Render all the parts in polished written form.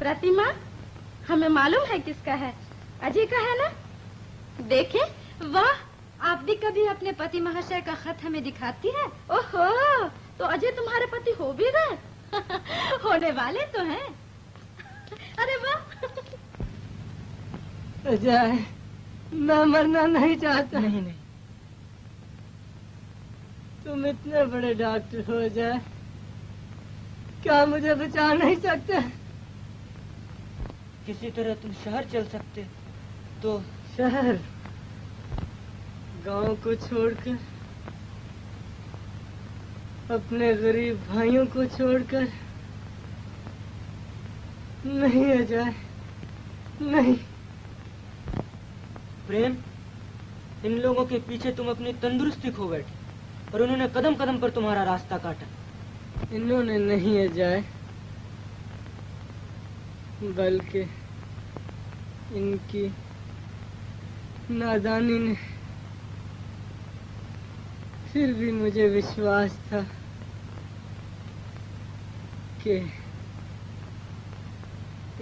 प्रतिमा हमें मालूम है किसका है, अजय का है ना? देखे, वाह, आप भी कभी अपने पति महाशय का खत हमें दिखाती है। ओहो, तो अजय तुम्हारे पति हो भी गए? होने वाले तो हैं। अरे वाह। अजय, मैं मरना नहीं चाहता। नहीं नहीं, तुम इतने बड़े डॉक्टर हो अजय, क्या मुझे बचा नहीं सकते? किसी तरह तुम शहर चल सकते तो। शहर? गांव को छोड़कर, अपने गरीब भाइयों को छोड़कर? नहीं अजय, नहीं। प्रेम, इन लोगों के पीछे तुम अपनी तंदुरुस्ती खो बैठे और उन्होंने कदम कदम पर तुम्हारा रास्ता काटा। इन्होंने नहीं अजय, बल्कि इनकी नादानी ने। फिर भी मुझे विश्वास था कि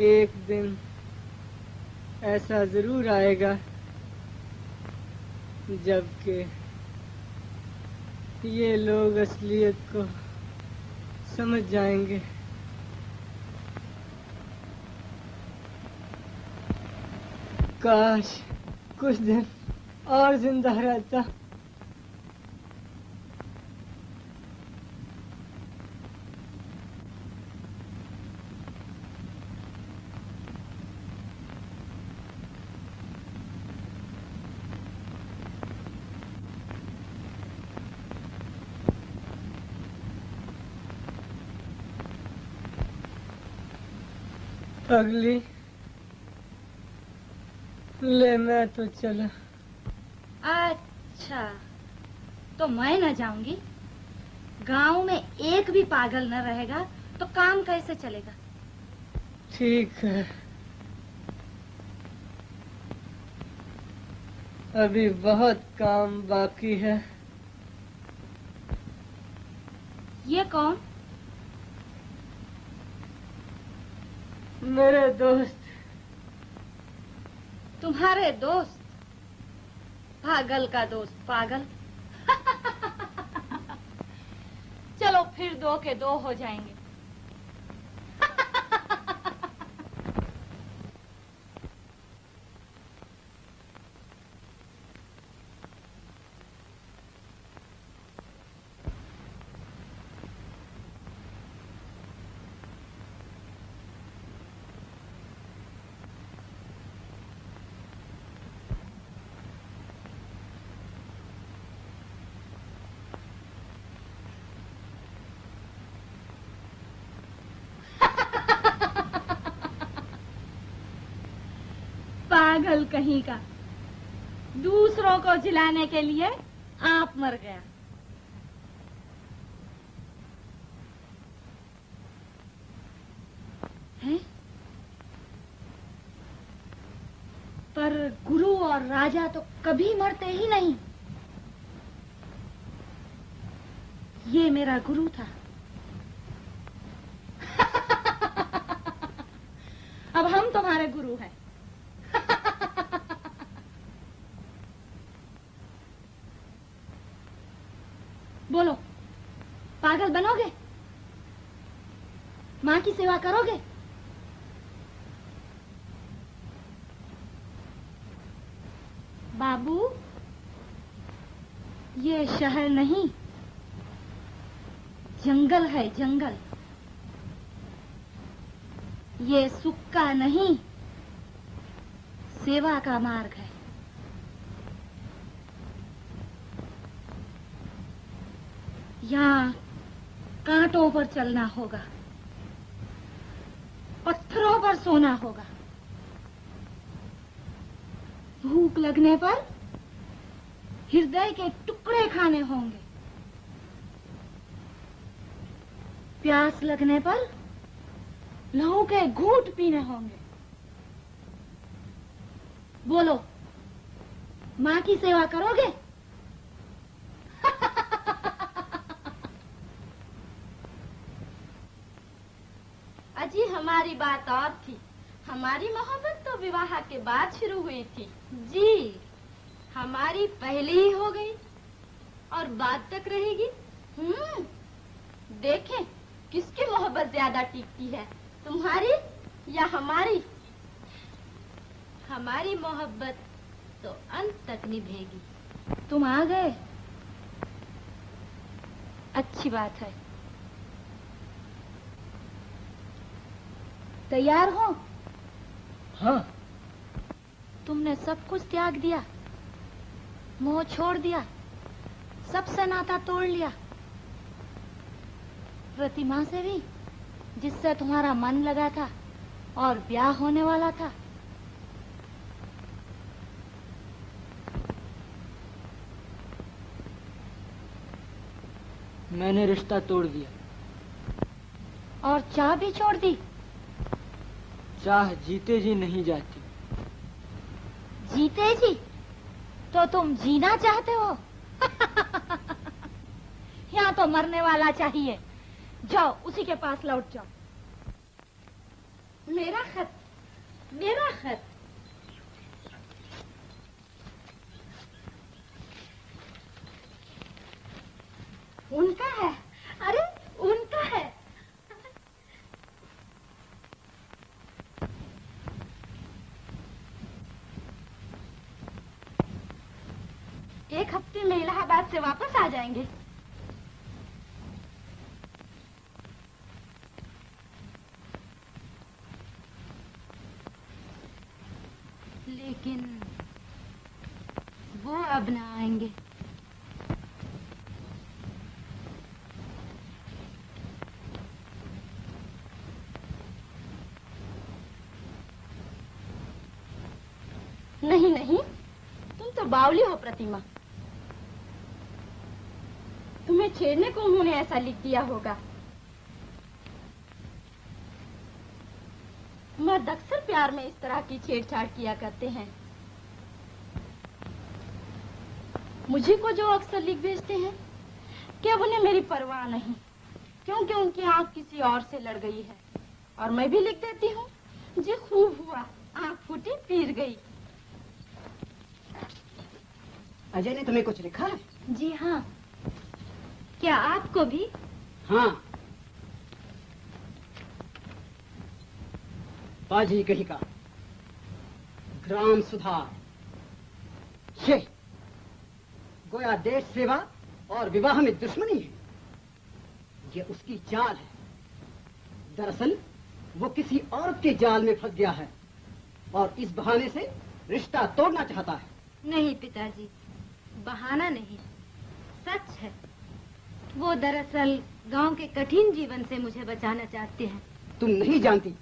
एक दिन ऐसा जरूर आएगा जबकि ये लोग असलियत को समझ जाएंगे। काश कुछ दिन और जिंदा रहता। अगली ले, मैं तो चला। अच्छा, तो मैं न जाऊंगी? गांव में एक भी पागल न रहेगा तो काम कैसे चलेगा? ठीक है, अभी बहुत काम बाकी है। ये कौन? मेरे दोस्त। तुम्हारे दोस्त? पागल का दोस्त, पागल। चलो फिर 2 के 2 हो जाएंगे। पागल कहीं का, दूसरों को जिलाने के लिए आप मर गया। हैं? पर गुरु और राजा तो कभी मरते ही नहीं। ये मेरा गुरु था। अब हम तुम्हारे गुरु हैं। बोलो, पागल बनोगे? माँ की सेवा करोगे? बाबू, ये शहर नहीं, जंगल है, जंगल। ये सुख का नहीं, सेवा का मार्ग है। यहाँ कांटों पर चलना होगा, पत्थरों पर सोना होगा, भूख लगने पर हृदय के टुकड़े खाने होंगे, प्यास लगने पर लहू के घूंट पीने होंगे। बोलो, माँ की सेवा करोगे? अजी हमारी बात और थी। हमारी मोहब्बत तो विवाह के बाद शुरू हुई थी। जी हमारी पहले ही हो गई और बाद तक रहेगी। देखें किसकी मोहब्बत ज्यादा टिकती है, तुम्हारी या हमारी। हमारी मोहब्बत तो अंत तक निभेगी। तुम आ गए, अच्छी बात है। तैयार हो? हाँ। तुमने सब कुछ त्याग दिया, मोह छोड़ दिया, सबसे नाता तोड़ लिया, प्रतिमा से भी जिससे तुम्हारा मन लगा था और ब्याह होने वाला था। मैंने रिश्ता तोड़ दिया। और चाह भी छोड़ दी। चाह जीते जी नहीं जाती। जीते जी? तो तुम जीना चाहते हो? यहाँ तो मरने वाला चाहिए। जाओ उसी के पास लौट जाओ। मेरा खत, मेरा खत। उनका है। अरे उनका है। एक हफ्ते में इलाहाबाद से वापस आ जाएंगे। लेकिन वो अब ना आएंगे। नहीं नहीं, तुम तो बावली हो प्रतिमा। तुम्हें छेड़ने को उन्होंने ऐसा लिख दिया होगा। मर्द अक्सर प्यार में इस तरह की छेड़छाड़ किया करते हैं। मुझे को जो अक्सर लिख भेजते हैं कि अब उन्हें मेरी परवाह नहीं, क्योंकि उनकी आंख किसी और से लड़ गई है। और मैं भी लिख देती हूँ, जी खूब हुआ, आंख फूटी पीर गई। अजय ने तुम्हें कुछ लिखा है? जी हाँ। क्या आपको भी? हाँ। बाजी कही का ग्राम सुधार, ये गोया देश सेवा और विवाह में दुश्मनी है। ये उसकी चाल है। दरअसल वो किसी औरत के जाल में फंस गया है और इस बहाने से रिश्ता तोड़ना चाहता है। नहीं पिताजी, बहाना नहीं, सच है। वो दरअसल गांव के कठिन जीवन से मुझे बचाना चाहते हैं। तुम नहीं जानती।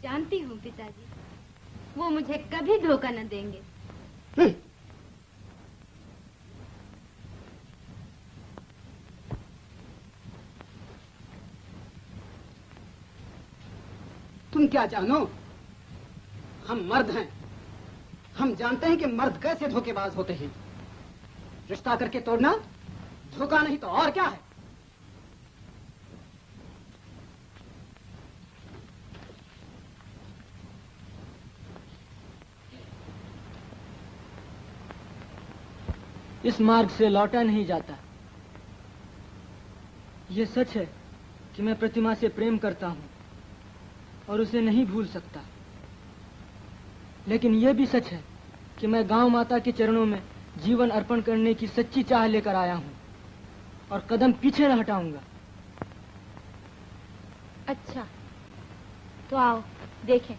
जानती हूँ पिताजी, वो मुझे कभी धोखा न देंगे। तुम क्या जानो? हम मर्द हैं। हम जानते हैं कि मर्द कैसे धोखेबाज होते हैं। रिश्ता करके तोड़ना धोखा नहीं तो और क्या है? इस मार्ग से लौटा नहीं जाता। ये सच है कि मैं प्रतिमा से प्रेम करता हूँ और उसे नहीं भूल सकता। लेकिन यह भी सच है कि मैं गांव माता के चरणों में जीवन अर्पण करने की सच्ची चाह लेकर आया हूँ और कदम पीछे न हटाऊंगा। अच्छा, तो आओ देखें।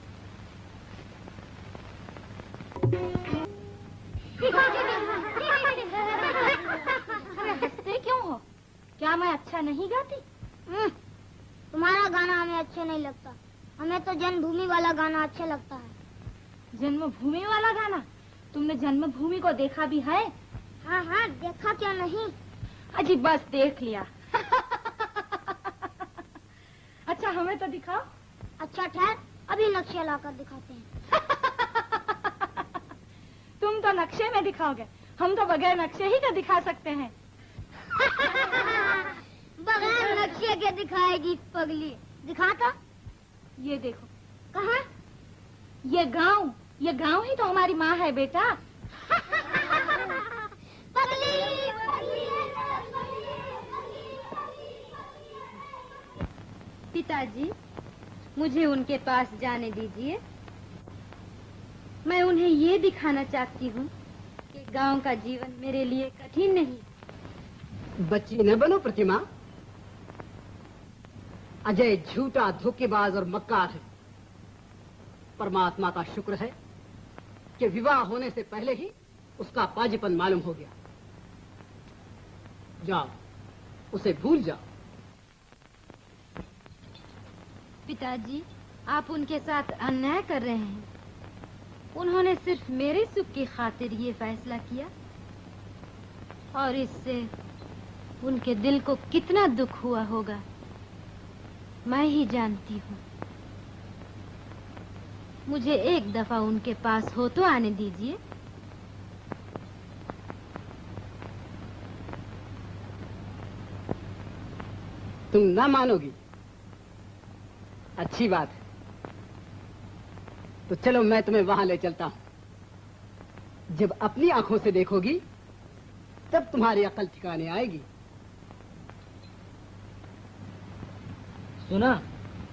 हंसते क्यों हो? क्या मैं अच्छा नहीं गाती? तुम्हारा गाना हमें अच्छा नहीं लगता। हमें तो जन्मभूमि वाला गाना अच्छा लगता है। जन्मभूमि वाला गाना? तुमने जन्मभूमि को देखा भी है? हाँ हाँ, देखा क्या नहीं। अजी बस देख लिया। अच्छा हमें तो दिखाओ। अच्छा ठहर, अभी नक्शे लाकर दिखाते हैं। तुम तो नक्शे में दिखाओगे, हम तो बगैर नक्शे ही तो दिखा सकते हैं। बगैर नक्शे के दिखाएगी पगली। दिखाता? ये देखो। कहाँ? ये गांव ही तो हमारी माँ है बेटा। पगली। पिताजी, मुझे उनके पास जाने दीजिए। मैं उन्हें ये दिखाना चाहती हूँ कि गांव का जीवन मेरे लिए कठिन नहीं। बच्ची न बनो प्रतिमा। अजय झूठा, धोखेबाज और मक्कार है। परमात्मा का शुक्र है कि विवाह होने से पहले ही उसका पाजीपन मालूम हो गया। जाओ, उसे भूल जाओ। पिताजी, आप उनके साथ अन्याय कर रहे हैं। उन्होंने सिर्फ मेरे सुख की खातिर ये फैसला किया, और इससे उनके दिल को कितना दुख हुआ होगा मैं ही जानती हूँ। मुझे एक दफा उनके पास हो तो आने दीजिए। तुम ना मानोगी? अच्छी बात है, तो चलो मैं तुम्हें वहां ले चलता हूं। जब अपनी आंखों से देखोगी तब तुम्हारी अकल ठिकाने आएगी। सुना,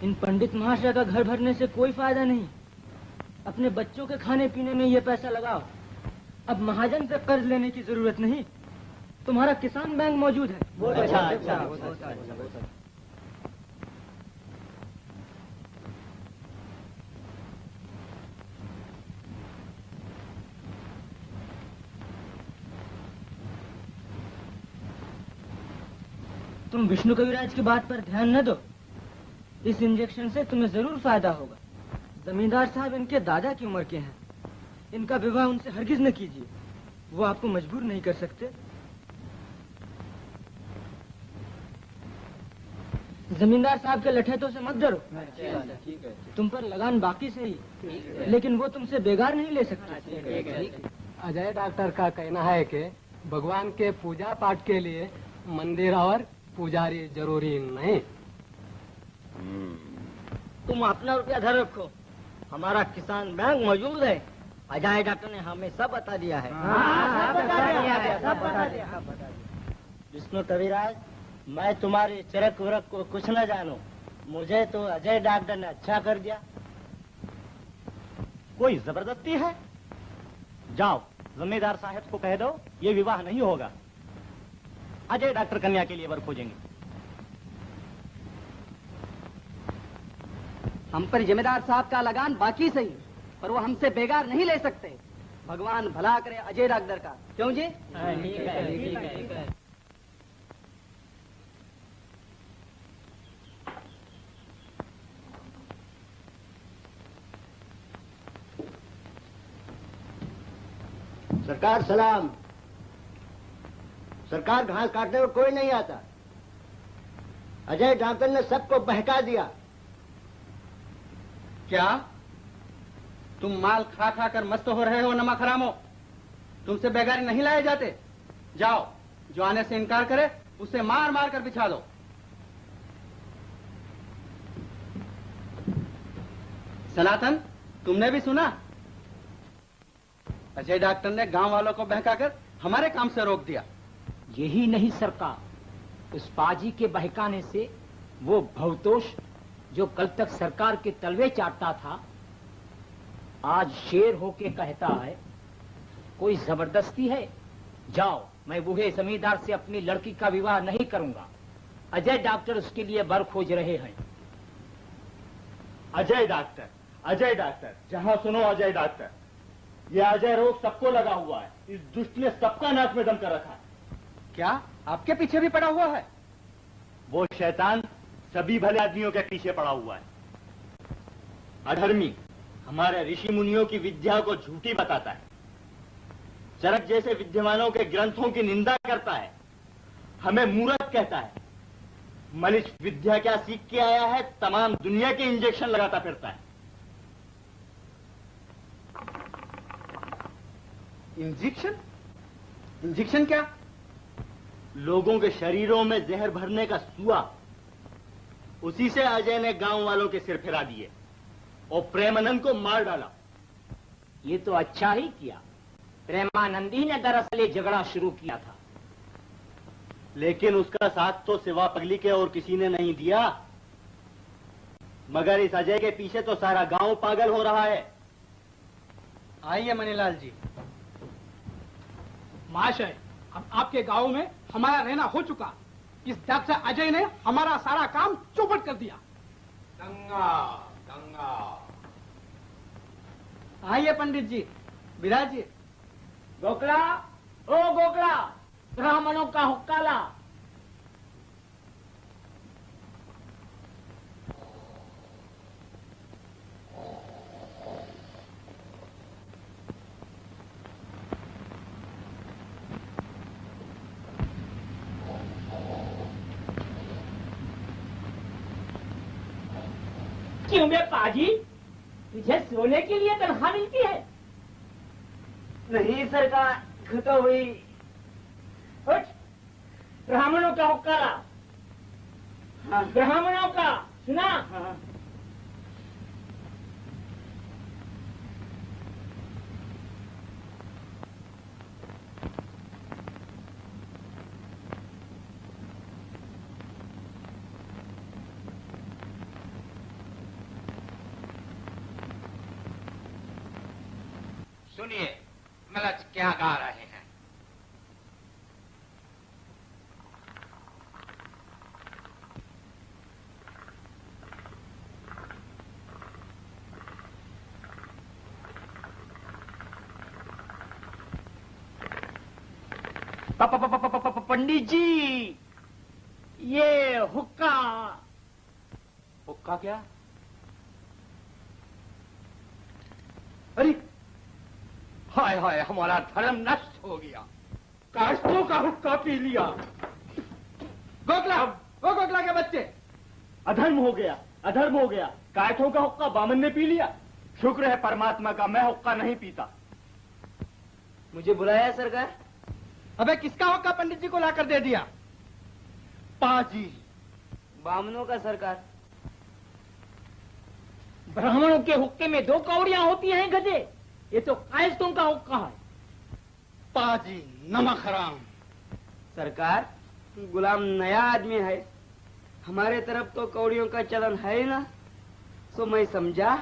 इन पंडित महाशय का घर भरने से कोई फायदा नहीं। अपने बच्चों के खाने पीने में ये पैसा लगाओ। अब महाजन से कर्ज लेने की जरूरत नहीं। तुम्हारा किसान बैंक मौजूद है। अच्छा। तुम विष्णु कविराज की बात पर ध्यान न दो। इस इंजेक्शन से तुम्हें जरूर फायदा होगा। जमींदार साहब इनके दादा की उम्र के हैं। इनका विवाह उनसे हरगिज न कीजिए, वो आपको मजबूर नहीं कर सकते। जमींदार साहब के लठैतों से मत डरो। ठीक है। तुम पर लगान बाकी से ही, लेकिन वो तुमसे बेगार नहीं ले सकते। अजय डॉक्टर का कहना है कि भगवान के पूजा पाठ के लिए मंदिर और पुजारी जरूरी नहीं। तुम अपना रुपया धर रखो, हमारा किसान बैंक मौजूद है। अजय डॉक्टर ने हमें सब बता दिया है। सब बता दिया। विष्णु कविराज, मैं तुम्हारे चरक वरक को कुछ न जानू। मुझे तो अजय डॉक्टर ने अच्छा कर दिया। कोई जबरदस्ती है? जाओ, जमींदार साहब को कह दो ये विवाह नहीं होगा। अजय डॉक्टर कन्या के लिए वर खोजेंगे। हम पर जमींदार साहब का लगान बाकी सही, पर वो हमसे बेगार नहीं ले सकते। भगवान भला करे अजय डॉक्टर का, क्यों जी? ठीक है। सरकार सलाम। सरकार, घास काटने में कोई नहीं आता। अजय डॉक्टर ने सबको बहका दिया। क्या तुम माल खा खा कर मस्त हो रहे हो नमक हरामो? तुमसे बेगारी नहीं लाए जाते? जाओ, जो आने से इनकार करे उसे मार मार कर बिछा दो। सनातन, तुमने भी सुना? अजय डॉक्टर ने गांव वालों को बहकाकर हमारे काम से रोक दिया। यही नहीं सरकार, उस पाजी के बहकाने से वो भवतोष जो कल तक सरकार के तलवे चाटता था, आज शेर होके कहता है कोई जबरदस्ती है। जाओ, मैं बूढ़े जमींदार से अपनी लड़की का विवाह नहीं करूंगा। अजय डॉक्टर उसके लिए बर खोज रहे हैं। अजय डॉक्टर, जहां सुनो अजय डॉक्टर। ये अजय रोग सबको लगा हुआ है। इस दुष्ट ने सबका नाक में दम कर रखा है। क्या आपके पीछे भी पड़ा हुआ है? वो शैतान सभी भले आदमियों के पीछे पड़ा हुआ है। अधर्मी हमारे ऋषि मुनियों की विद्या को झूठी बताता है। चरक जैसे विद्यमानों के ग्रंथों की निंदा करता है। हमें मूर्ख कहता है। मनुष्य विद्या क्या सीख के आया है, तमाम दुनिया के इंजेक्शन लगाता फिरता है। इंजेक्शन क्या? लोगों के शरीरों में जहर भरने का सुआ। उसी से अजय ने गांव वालों के सिर फिरा दिए। और प्रेमानंद को मार डाला। ये तो अच्छा ही किया। प्रेमानंद ही ने दरअसल ये झगड़ा शुरू किया था। लेकिन उसका साथ तो सिवा पगली के और किसी ने नहीं दिया। मगर इस अजय के पीछे तो सारा गांव पागल हो रहा है। आइए मनीलाल जी। महाशय, अब आपके गांव में हमारा रहना हो चुका। इस डर से अजय ने हमारा सारा काम चौपट कर दिया। गंगा गंगा। आइए पंडित जी, विराजिए। गोकला, ओ गोकला, ब्राह्मणों का हुक्का ला। क्यों बे पाजी, तुझे सोने के लिए तनख्वाह मिलती है? नहीं सरकार, तो हुई। उठ, ब्राह्मणों का हुक्का ला। हाँ। ब्राह्मणों का, सुना? हाँ। सुनिए, मलच क्या गा रहे हैं। पंडित जी, ये हुक्का। हुक्का क्या? अरे हाय हाय, हमारा धर्म नष्ट हो गया। काष्ठों का हुक्का पी लिया। गोकला, ओ गोकला के बच्चे, अधर्म हो गया, अधर्म हो गया। कायठों का हुक्का बामन ने पी लिया। शुक्र है परमात्मा का, मैं हुक्का नहीं पीता। मुझे बुलाया सरकार? अबे किसका हुक्का पंडित जी को लाकर दे दिया? पाजी। बामनों का सरकार। ब्राह्मणों के हुक्के में 2 कौड़ियां होती हैं गधे। ये तो कायस्तों का हुक्का है। पाजी नमक हराम। सरकार, गुलाम नया आदमी है, हमारे तरफ तो कौड़ियों का चलन है ही ना। तो मैं समझा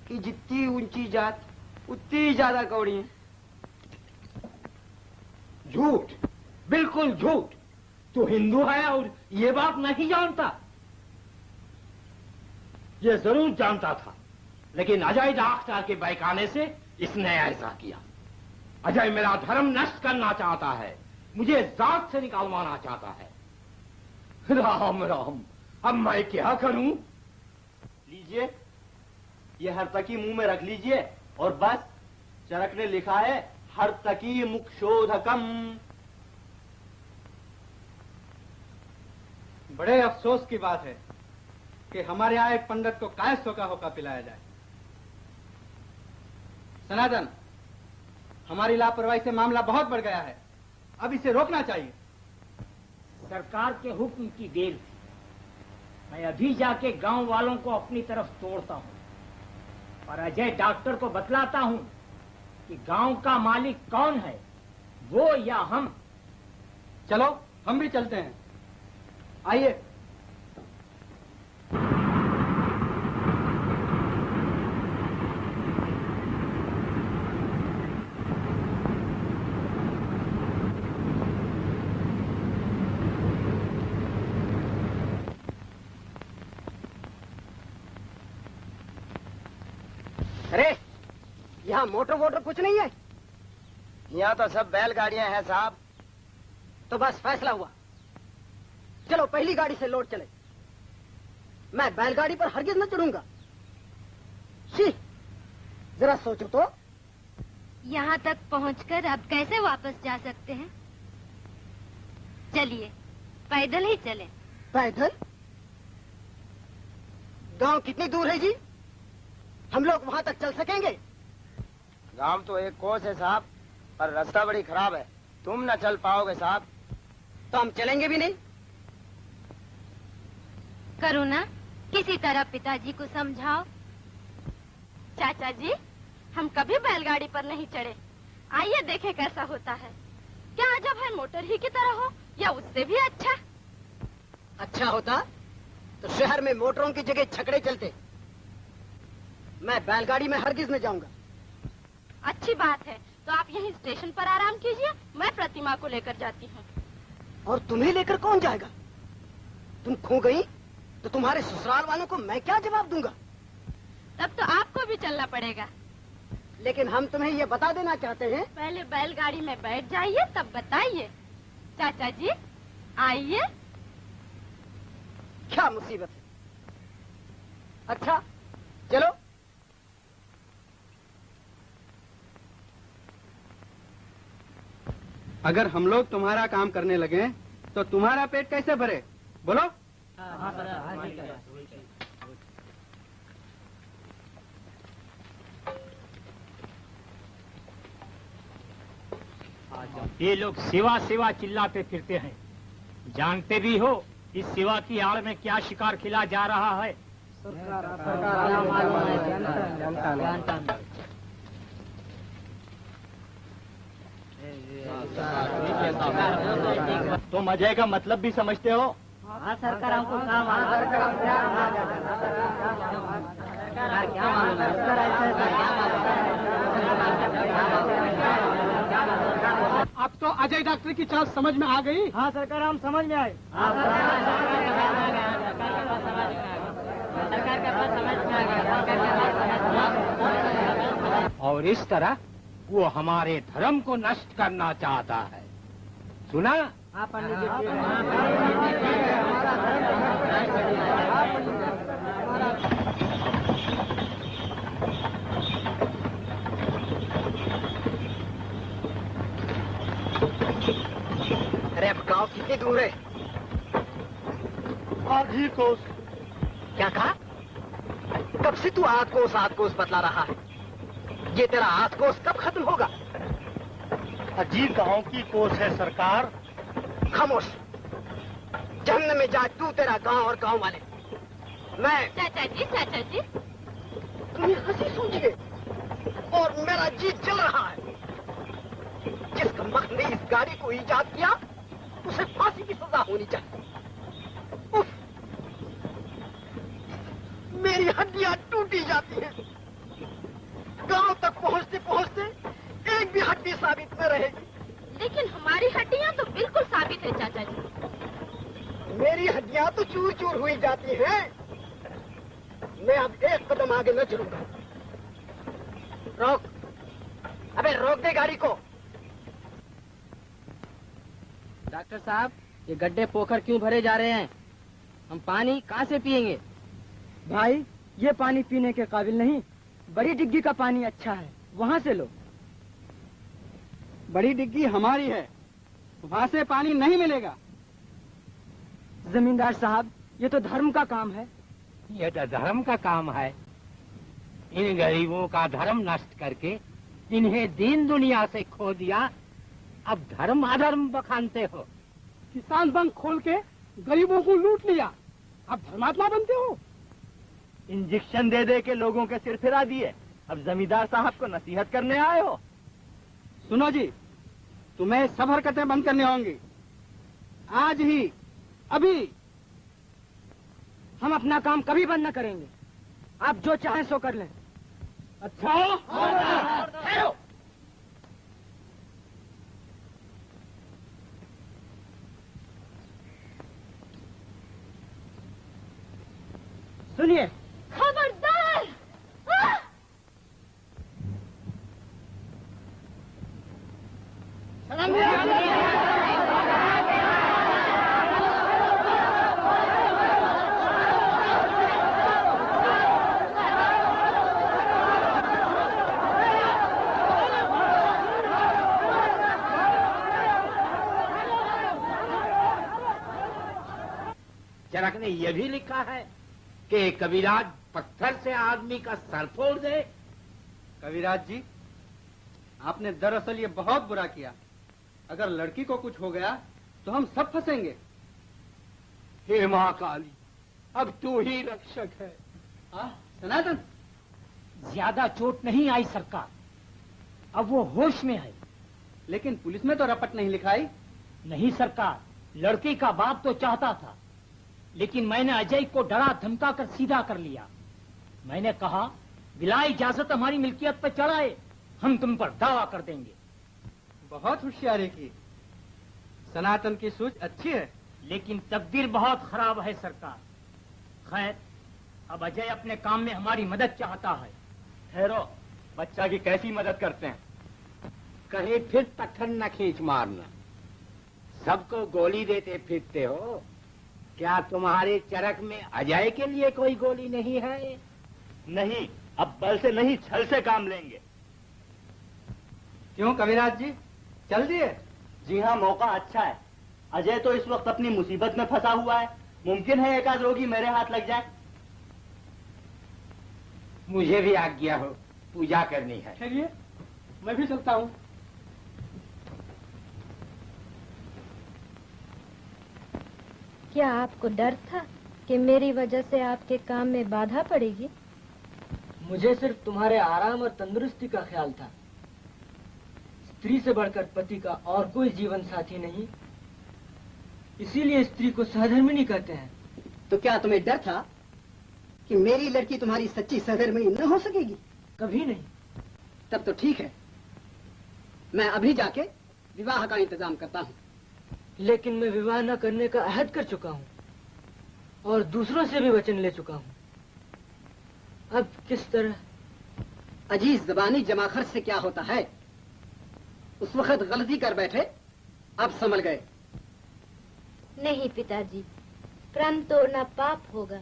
कि जितनी ऊंची जात उतनी ज्यादा कौड़ी है। झूठ, बिल्कुल झूठ। तू हिंदू है और ये बात नहीं जानता। ये जरूर जानता था, लेकिन अजय डॉक्टर के बहकाने से इसने ऐसा किया। अजय मेरा धर्म नष्ट करना चाहता है, मुझे जात से निकालवाना चाहता है। राम राम, अब मैं क्या करूं? लीजिए, ये हरतकी मुंह में रख लीजिए और बस। चरक ने लिखा है हरतकी मुक्षोधकम। बड़े अफसोस की बात है कि हमारे यहाँ एक पंडित को कायस्थों का हुक्का पिलाया जाए। सनातन, हमारी लापरवाही से मामला बहुत बढ़ गया है। अब इसे रोकना चाहिए। सरकार के हुक्म की देर थी। मैं अभी जाके गांव वालों को अपनी तरफ तोड़ता हूं और अजय डॉक्टर को बतलाता हूं कि गांव का मालिक कौन है, वो या हम। चलो हम भी चलते हैं। आइए। अरे यहाँ मोटर वोटर कुछ नहीं है? यहाँ तो सब बैलगाड़ियां हैं साहब। तो बस फैसला हुआ। चलो पहली गाड़ी से लोड चले। मैं बैलगाड़ी पर हरगिज न चढ़ूंगा। शी, जरा सोचो तो। यहाँ तक पहुँचकर अब कैसे वापस जा सकते हैं? चलिए पैदल ही चलें। पैदल? गांव कितनी दूर है जी? हम लोग वहां तक चल सकेंगे? गांव तो 1 कोस है साहब, पर रास्ता बड़ी खराब है। तुम न चल पाओगे साहब। तो हम चलेंगे भी नहीं। करुणा, किसी तरह पिताजी को समझाओ। चाचा जी, हम कभी बैलगाड़ी पर नहीं चढ़े। आइए देखें कैसा होता है। क्या अजब है, मोटर ही की तरह हो या उससे भी अच्छा। अच्छा होता तो शहर में मोटरों की जगह छकड़े चलते। मैं बैलगाड़ी में हरगिज न जाऊंगा। अच्छी बात है, तो आप यहीं स्टेशन पर आराम कीजिए, मैं प्रतिमा को लेकर जाती हूँ। और तुम्हें लेकर कौन जाएगा? तुम खो गई तो तुम्हारे ससुराल वालों को मैं क्या जवाब दूंगा? तब तो आपको भी चलना पड़ेगा। लेकिन हम तुम्हें ये बता देना चाहते हैं। पहले बैलगाड़ी में बैठ जाइए, तब बताइए। चाचा जी आइए। क्या मुसीबत है। अच्छा चलो। अगर हम लोग तुम्हारा काम करने लगे तो तुम्हारा पेट कैसे भरे, बोलो? ये लोग सेवा सेवा चिल्लाते फिरते हैं। जानते भी हो इस सेवा की आड़ में क्या शिकार खिला जा रहा है? तुम अजय का मतलब भी समझते हो? हाँ सरकार, हमको काम क्या अब तो अजय डॉक्टर की चाल समझ में आ गई। हाँ सरकार, हम समझ में आए। सरकार का बात समझ में आ गया। और इस तरह वो हमारे धर्म को नष्ट करना चाहता है। सुना? हाँ पंडित जी। अरे अब गांव कितनी दूर है? आधी कोस। क्या कहा? कब से तू आध कोस बतला रहा है? ये तेरा आध कोस कब खत्म होगा? अजीब गांव की कोस है सरकार। खामोश। जहन्नम में जाए तू, तेरा गांव और गांव वाले। मैं चाचा जी तुम्हें हंसी सूझिए और मेरा जी जल रहा है। जिस कमबख्त ने इस गाड़ी को ईजाद किया उसे फांसी की सजा होनी चाहिए। उफ, मेरी हड्डियां टूटी जाती हैं। गांव तक पहुंचते पहुंचते एक भी हड्डी साबित न रहेगी। लेकिन हमारी हड्डियां तो बिल्कुल साबित है चाचा जी। मेरी हड्डियां तो चूर चूर हुई जाती हैं। मैं अब एक कदम आगे न चलूंगा। रोक, अबे रोक दे गाड़ी को। डॉक्टर साहब, ये गड्ढे पोखर क्यों भरे जा रहे हैं? हम पानी कहाँ से पिएंगे? भाई, ये पानी पीने के काबिल नहीं। बड़ी डिग्गी का पानी अच्छा है, वहाँ से लो। बड़ी डिग्गी हमारी है, वहाँ से पानी नहीं मिलेगा। जमींदार साहब, ये तो धर्म का काम है। ये तो धर्म का काम है। इन गरीबों का धर्म नष्ट करके इन्हें दीन दुनिया से खो दिया। अब धर्म अधर्म बखानते हो। किसान बैंक खोल के गरीबों को लूट लिया, अब धर्मात्मा बनते हो। इंजेक्शन दे दे के लोगों के सिर फिरा दिए, अब जमींदार साहब को नसीहत करने आए हो। सुनो जी, तुम्हें सब हरकतें बंद करनी होंगी आज ही, अभी। हम अपना काम कभी बंद न करेंगे। आप जो चाहें सो कर लें। अच्छा, सुनिए, खबरदार! चरक ने यह भी लिखा है कि कविराज पत्थर से आदमी का सर फोड़ दे। कविराज जी, आपने दरअसल ये बहुत बुरा किया। अगर लड़की को कुछ हो गया तो हम सब फंसेंगे। हे मां काली, अब तू ही रक्षक है। सनातन, ज्यादा चोट नहीं आई सरकार, अब वो होश में है। लेकिन पुलिस में तो रपट नहीं लिखाई। नहीं सरकार, लड़के का बाप तो चाहता था, लेकिन मैंने अजय को डरा धमका कर सीधा कर लिया। मैंने कहा बिला इजाजत हमारी मिल्कियत पर चढ़ाए, हम तुम पर दावा कर देंगे। बहुत होशियारी की। सनातन की सूझ अच्छी है, लेकिन तकदीर बहुत खराब है सरकार। खैर, अब अजय अपने काम में हमारी मदद चाहता है। ठहरो, बच्चा की कैसी मदद करते हैं? कहीं फिर पत्थर न खींच मारना। सबको गोली देते फिरते हो। क्या तुम्हारे चरक में अजय के लिए कोई गोली नहीं है? नहीं, अब बल से नहीं छल से काम लेंगे। क्यों कविराज जी, चल दिए? जी हाँ, मौका अच्छा है। अजय तो इस वक्त अपनी मुसीबत में फंसा हुआ है, मुमकिन है एक आध रोगी मेरे हाथ लग जाए। मुझे भी आज्ञा हो, पूजा करनी है। चलिए, मैं भी चलता हूँ। क्या आपको डर था कि मेरी वजह से आपके काम में बाधा पड़ेगी? मुझे सिर्फ तुम्हारे आराम और तंदुरुस्ती का ख्याल था। स्त्री से बढ़कर पति का और कोई जीवन साथी नहीं, इसीलिए स्त्री को सहधर्मिणी कहते हैं। तो क्या तुम्हें डर था कि मेरी लड़की तुम्हारी सच्ची सहधर्मिणी न हो सकेगी? कभी नहीं। तब तो ठीक है, मैं अभी जाके विवाह का इंतजाम करता हूँ। लेकिन मैं विवाह न करने का अहद कर चुका हूँ और दूसरों से भी वचन ले चुका हूँ। अब किस तरह? अजीज ज़बानी जमा खर्च से क्या होता है? उस वक्त गलती कर बैठे, अब संभल गए। नहीं पिताजी, प्रण तोड़ना पाप होगा।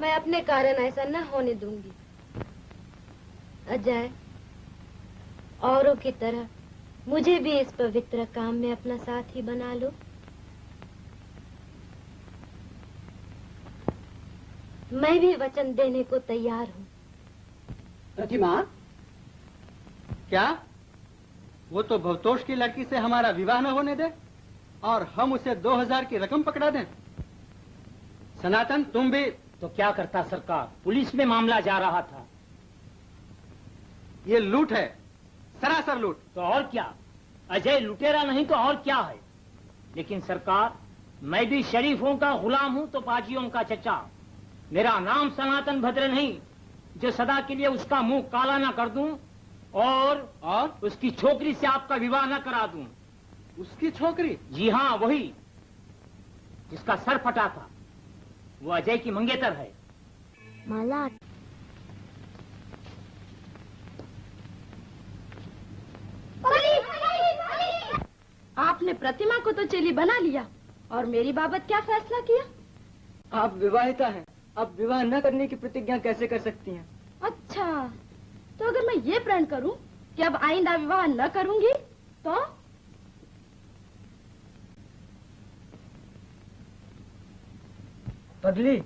मैं अपने कारण ऐसा न होने दूंगी। अजय, औरों की तरह मुझे भी इस पवित्र काम में अपना साथी बना लो। मैं भी वचन देने को तैयार हूँ। प्रतिमा, क्या वो तो भवतोष की लड़की से हमारा विवाह न होने दे और हम उसे 2000 की रकम पकड़ा दें? सनातन, तुम भी तो क्या करता सरकार, पुलिस में मामला जा रहा था। ये लूट है, सरासर लूट। तो और क्या, अजय लुटेरा नहीं तो और क्या है। लेकिन सरकार, मैं भी शरीफों का गुलाम हूं तो बाजियों का चचा। मेरा नाम सनातन भद्र नहीं, जो सदा के लिए उसका मुंह काला ना कर दूं और उसकी छोकरी से आपका विवाह न करा दूं। उसकी छोकरी? जी हाँ, वही जिसका सर फटा था। वो अजय की मंगेतर है। माला, आपने प्रतिमा को तो चेली बना लिया, और मेरी बाबत क्या फैसला किया? आप विवाहिता हैं, अब विवाह न करने की प्रतिज्ञा कैसे कर सकती हैं? अच्छा, तो अगर मैं ये प्रण करूं कि अब आइंदा विवाह न करूंगी तो? पगली,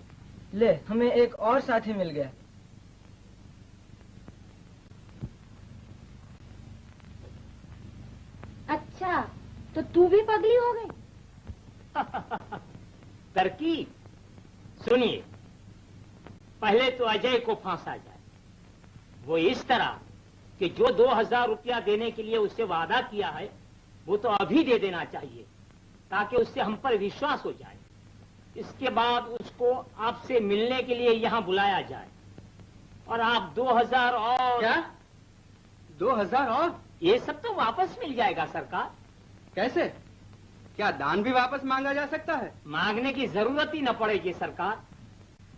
ले हमें एक और साथी मिल गया। अच्छा, तो तू भी पगली हो गई? तरकीब सुनिए, पहले तो अजय को फांसा जाए। वो इस तरह कि जो 2000 रुपया देने के लिए उससे वादा किया है वो तो अभी दे देना चाहिए, ताकि उससे हम पर विश्वास हो जाए। इसके बाद उसको आपसे मिलने के लिए यहाँ बुलाया जाए और आप 2000 और... क्या 2000 और? ये सब तो वापस मिल जाएगा सरकार। कैसे? क्या दान भी वापस मांगा जा सकता है? मांगने की जरूरत ही न पड़ेगी सरकार।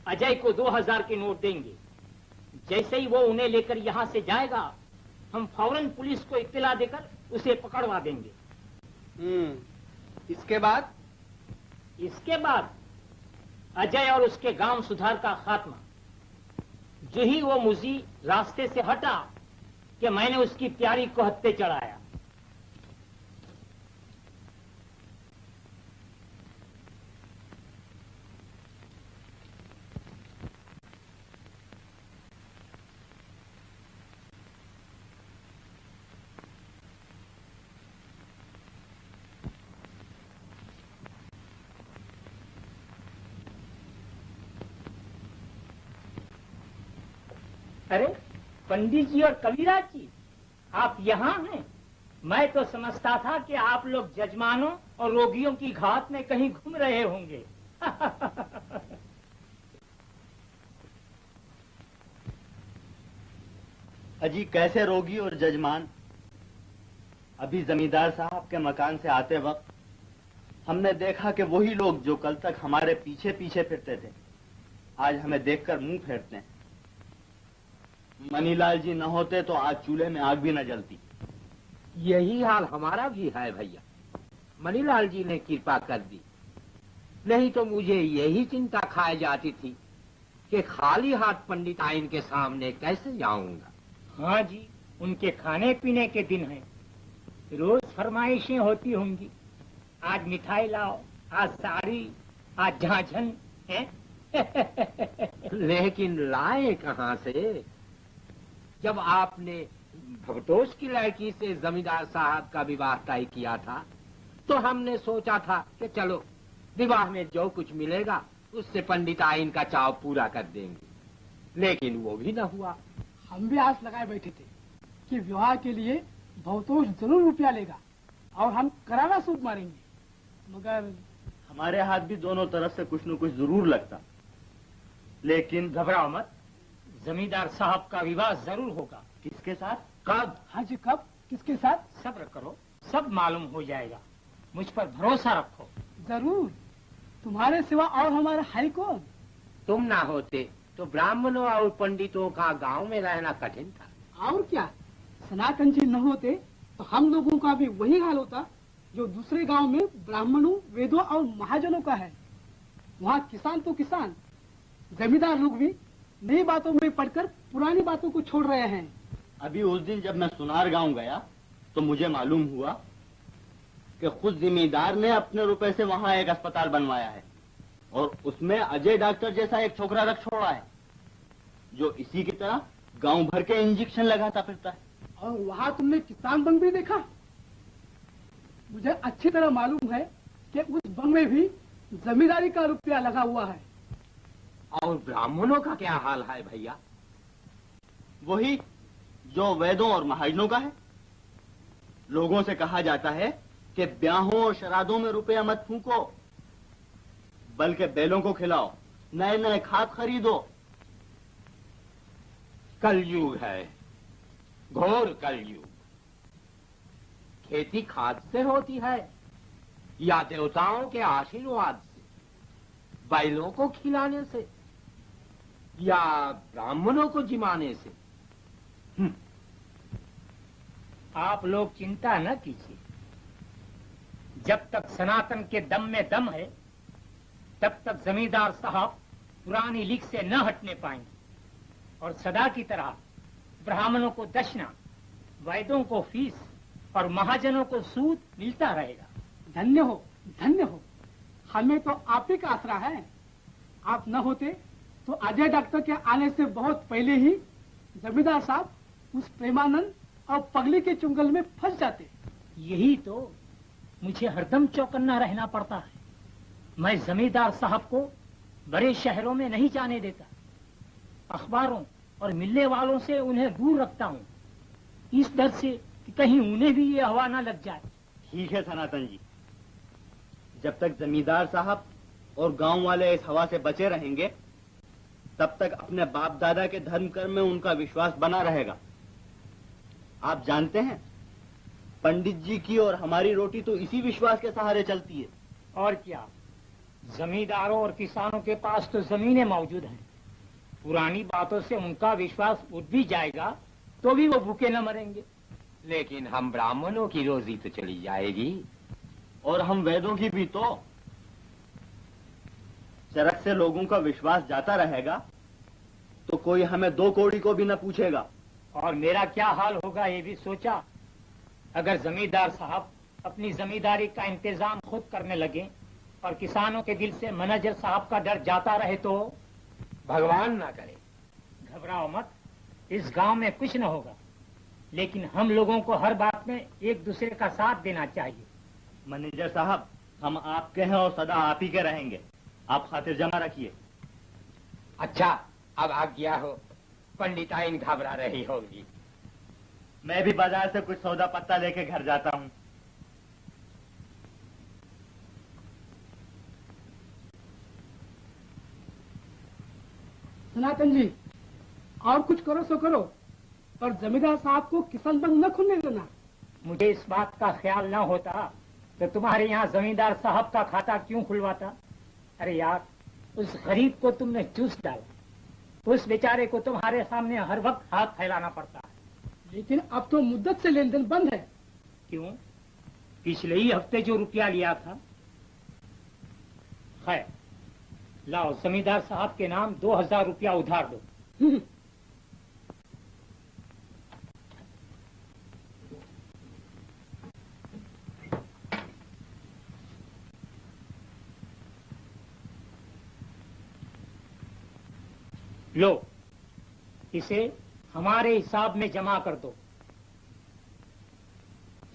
अजय को 2000 के नोट देंगे। जैसे ही वो उन्हें लेकर यहाँ से जाएगा, हम फौरन पुलिस को इत्तला देकर उसे पकड़वा देंगे। इसके बाद? इसके बाद अजय और उसके गांव सुधार का खात्मा। जो ही वो मुझी रास्ते से हटा कि मैंने उसकी प्यारी को हत्थे चढ़ाया। अरे पंडित जी और कबीराज जी, आप यहाँ हैं? मैं तो समझता था कि आप लोग जजमानों और रोगियों की घाट में कहीं घूम रहे होंगे। अजी कैसे रोगी और जजमान? अभी जमींदार साहब के मकान से आते वक्त हमने देखा कि वही लोग जो कल तक हमारे पीछे पीछे फिरते थे आज हमें देखकर मुंह फेरते हैं। मनीलाल जी न होते तो आज चूल्हे में आग भी न जलती। यही हाल हमारा भी है भैया। मनीलाल जी ने कृपा कर दी, नहीं तो मुझे यही चिंता खाई जाती थी कि खाली हाथ पंडित आइन के सामने कैसे जाऊंगा। हाँ जी, उनके खाने पीने के दिन हैं, रोज फरमाइशें होती होंगी। आज मिठाई लाओ, आज साड़ी, आज झांझन है। लेकिन लाए कहाँ से? जब आपने भवतोष की लड़की से जमींदार साहब का विवाह तय किया था तो हमने सोचा था कि चलो विवाह में जो कुछ मिलेगा उससे पंडित आइन का चाव पूरा कर देंगे, लेकिन वो भी न हुआ। हम भी आस लगाए बैठे थे कि विवाह के लिए भवतोष जरूर रुपया लेगा और हम करारा सूद मारेंगे, मगर हमारे हाथ भी दोनों तरफ से कुछ न कुछ जरूर लगता। लेकिन घबराओ मत, जमींदार साहब का विवाह जरूर होगा। किसके साथ? कब? हाँ जी, कब, किसके साथ? सब्र करो, सब मालूम हो जाएगा। मुझ पर भरोसा रखो। जरूर, तुम्हारे सिवा और हमारा है कौन? तुम ना होते तो ब्राह्मणों और पंडितों का गांव में रहना कठिन था। और क्या, सनातन जी न होते तो हम लोगों का भी वही हाल होता जो दूसरे गांव में ब्राह्मणों, वेदों और महाजनों का है। वहाँ किसान तो किसान, जमींदार लोग भी नई बातों में पढ़कर पुरानी बातों को छोड़ रहे हैं। अभी उस दिन जब मैं सुनार गांव गया तो मुझे मालूम हुआ कि खुद जिम्मेदार ने अपने रुपए से वहां एक अस्पताल बनवाया है और उसमें अजय डॉक्टर जैसा एक छोकरा रख छोड़ा है जो इसी की तरह गांव भर के इंजेक्शन लगाता फिरता है। और वहाँ तुमने किसान बंग भी देखा? मुझे अच्छी तरह मालूम है कि उस बंग में भी जमींदारी का रुपया लगा हुआ है। और ब्राह्मणों का क्या हाल है भैया? वही जो वेदों और महाजनों का है। लोगों से कहा जाता है कि ब्याहों और श्राद्धों में रुपया मत फूंको, बल्कि बैलों को खिलाओ, नए नए खाद खरीदो। कलयुग है, घोर कलयुग। खेती खाद से होती है या देवताओं के आशीर्वाद से, बैलों को खिलाने से या ब्राह्मणों को जिमाने से? आप लोग चिंता न कीजिए, जब तक सनातन के दम में दम है तब तक जमींदार साहब पुरानी लीक से न हटने पाएंगे और सदा की तरह ब्राह्मणों को दक्षिणा, वैदों को फीस और महाजनों को सूद मिलता रहेगा। धन्य हो, धन्य हो, हमें तो आप ही का आसरा है। आप न होते तो अजय डॉक्टर के आने से बहुत पहले ही जमींदार साहब उस प्रेमानंद और पगली के चुंगल में फंस जाते। यही तो मुझे हरदम चौकन्ना रहना पड़ता है। मैं जमींदार साहब को बड़े शहरों में नहीं जाने देता, अखबारों और मिलने वालों से उन्हें दूर रखता हूँ, इस डर से कि कहीं उन्हें भी ये हवा न लग जाए। ठीक है सनातन जी, जब तक जमींदार साहब और गांव वाले इस हवा से बचे रहेंगे तब तक अपने बाप दादा के धर्म कर्म में उनका विश्वास बना रहेगा। आप जानते हैं, पंडित जी की और हमारी रोटी तो इसी विश्वास के सहारे चलती है। और क्या, जमींदारों और किसानों के पास तो जमीनें मौजूद हैं, पुरानी बातों से उनका विश्वास उठ भी जाएगा तो भी वो भूखे न मरेंगे। लेकिन हम ब्राह्मणों की रोजी तो चली जाएगी और हम वेदों की भी। तो चरक से लोगों का विश्वास जाता रहेगा तो कोई हमें 2 कौड़ी को भी न पूछेगा। और मेरा क्या हाल होगा ये भी सोचा? अगर जमींदार साहब अपनी जमींदारी का इंतजाम खुद करने लगे और किसानों के दिल से मैनेजर साहब का डर जाता रहे तो? भगवान ना करे। घबराओ मत, इस गांव में कुछ न होगा, लेकिन हम लोगों को हर बात में एक दूसरे का साथ देना चाहिए। मैनेजर साहब, हम आपके हैं और सदा आप ही के रहेंगे, आप खातिर जमा रखिए। अच्छा, अब आज्ञा हो। पंडिताइन घबरा रही होगी। मैं भी बाजार से कुछ सौदा पत्ता लेके घर जाता हूँ। सनातन जी, और कुछ करो सो करो, पर जमींदार साहब को किसान बैंक न खुलने देना। मुझे इस बात का ख्याल न होता तो तुम्हारे यहाँ जमींदार साहब का खाता क्यों खुलवाता? अरे यार, उस गरीब को तुमने चूस डाला, उस बेचारे को तुम्हारे सामने हर वक्त हाथ फैलाना पड़ता है। लेकिन अब तो मुद्दत से लेन देन बंद है। क्यों? पिछले ही हफ्ते जो रुपया लिया था। खैर, लाओ जमींदार साहब के नाम 2000 रुपया उधार दो। लो, इसे हमारे हिसाब में जमा कर दो।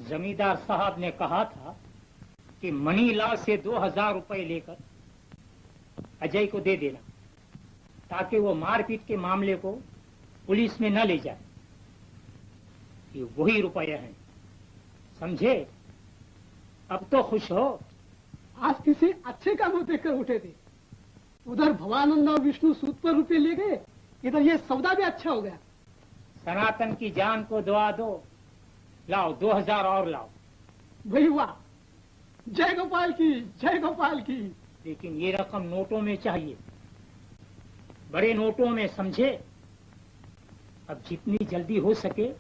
जमींदार साहब ने कहा था कि मणिलाल से 2000 रुपए लेकर अजय को दे देना, ताकि वो मारपीट के मामले को पुलिस में न ले जाए। ये वही रुपए हैं, समझे? अब तो खुश हो। आज किसी अच्छे काम को देखकर उठे थे। उधर भवानंद और विष्णु सूद पर रुपये ले गए, इधर ये सौदा भी अच्छा हो गया। सनातन की जान को दुआ दो। लाओ 2000 और लाओ। वही वाह, जय गोपाल की, जय गोपाल की। लेकिन ये रकम नोटों में चाहिए, बड़े नोटों में, समझे? अब जितनी जल्दी हो सके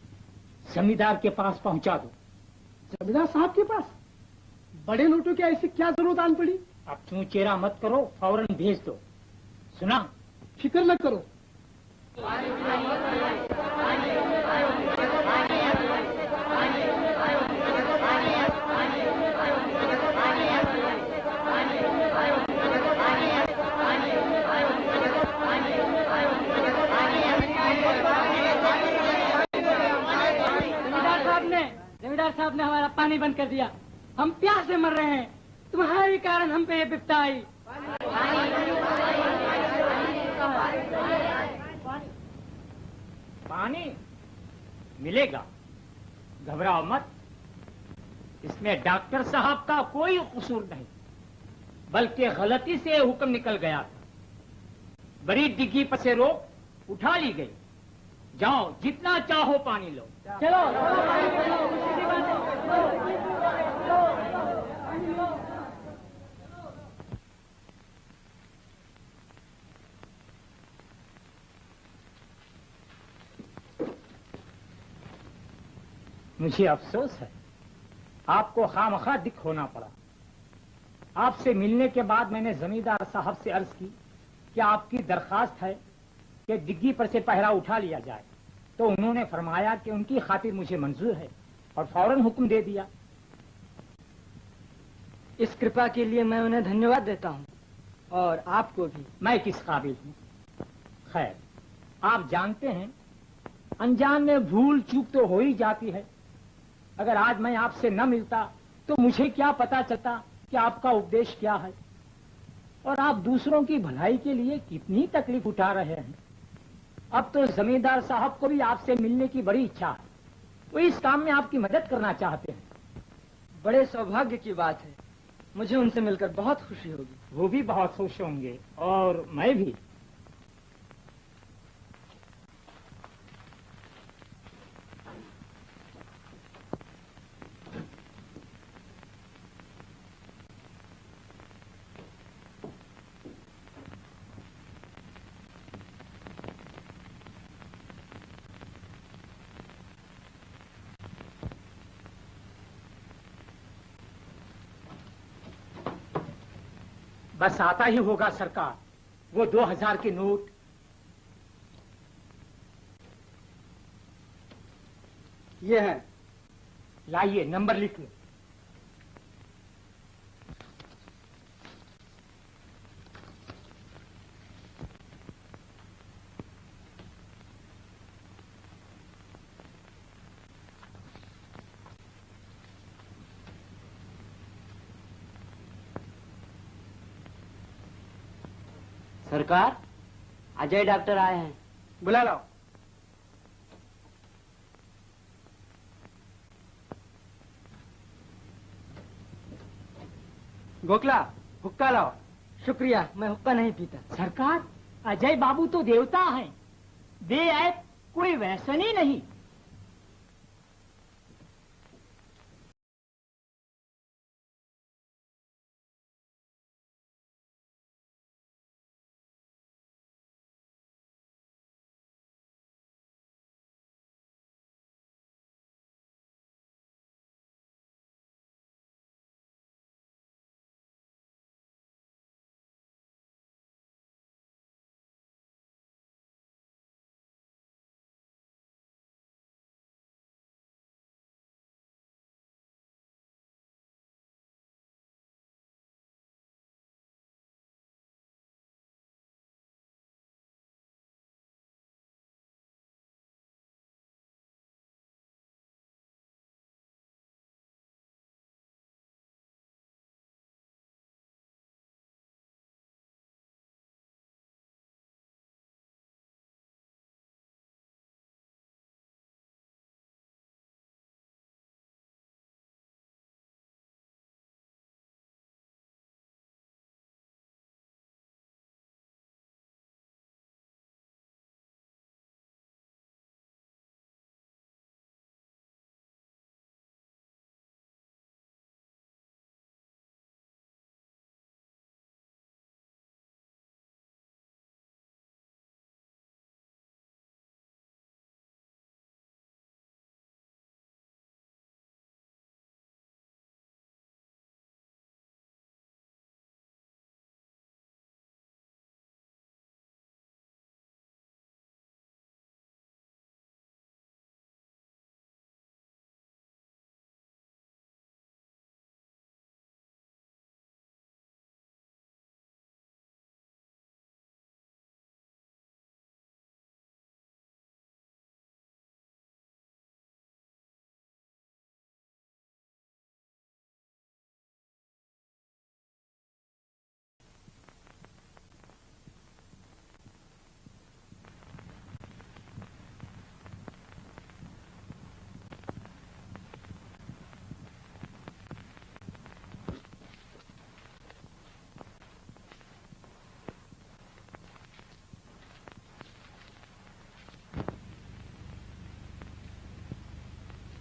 जमींदार के पास पहुंचा दो। जमींदार साहब के पास बड़े नोटों की ऐसी क्या जरूरत आन पड़ी? अब क्यों चेरा मत करो, फौरन भेज दो। सुना? फिक्र न करो। जमींदार साहब ने हमारा पानी बंद कर दिया। हम प्यास से मर रहे हैं, तुम्हारे कारण हम पे ये विपदा आई। पानी मिलेगा, घबराओ मत। इसमें डॉक्टर साहब का कोई कसूर नहीं, बल्कि गलती से हुक्म निकल गया था। बड़ी डिग्गी पर से रोक उठा ली गई। जाओ, जितना चाहो पानी लो। चलो, मुझे अफसोस है, आपको खामखा दिख होना पड़ा। आपसे मिलने के बाद मैंने जमींदार साहब से अर्ज की कि आपकी दरखास्त है कि डिग्गी पर से पहरा उठा लिया जाए, तो उन्होंने फरमाया कि उनकी खातिर मुझे मंजूर है और फौरन हुक्म दे दिया। इस कृपा के लिए मैं उन्हें धन्यवाद देता हूँ, और आपको भी। मैं किस काबिल हूँ? खैर, आप जानते हैं, अनजान में भूल चूक तो हो ही जाती है। अगर आज मैं आपसे न मिलता तो मुझे क्या पता चलता कि आपका उपदेश क्या है, और आप दूसरों की भलाई के लिए कितनी तकलीफ उठा रहे हैं। अब तो जमींदार साहब को भी आपसे मिलने की बड़ी इच्छा है। वो इस काम में आपकी मदद करना चाहते हैं। बड़े सौभाग्य की बात है, मुझे उनसे मिलकर बहुत खुशी होगी। वो भी बहुत खुश होंगे, और मैं भी। बस आता ही होगा सरकार, वो 2000 के नोट। ये है। लाइए, नंबर लिख लो। सरकार, अजय डॉक्टर आए हैं। बुला लाओ। गोखला हुक्का लाओ। शुक्रिया, मैं हुक्का नहीं पीता। सरकार, अजय बाबू तो देवता हैं, दे आए कोई व्यसनी नहीं।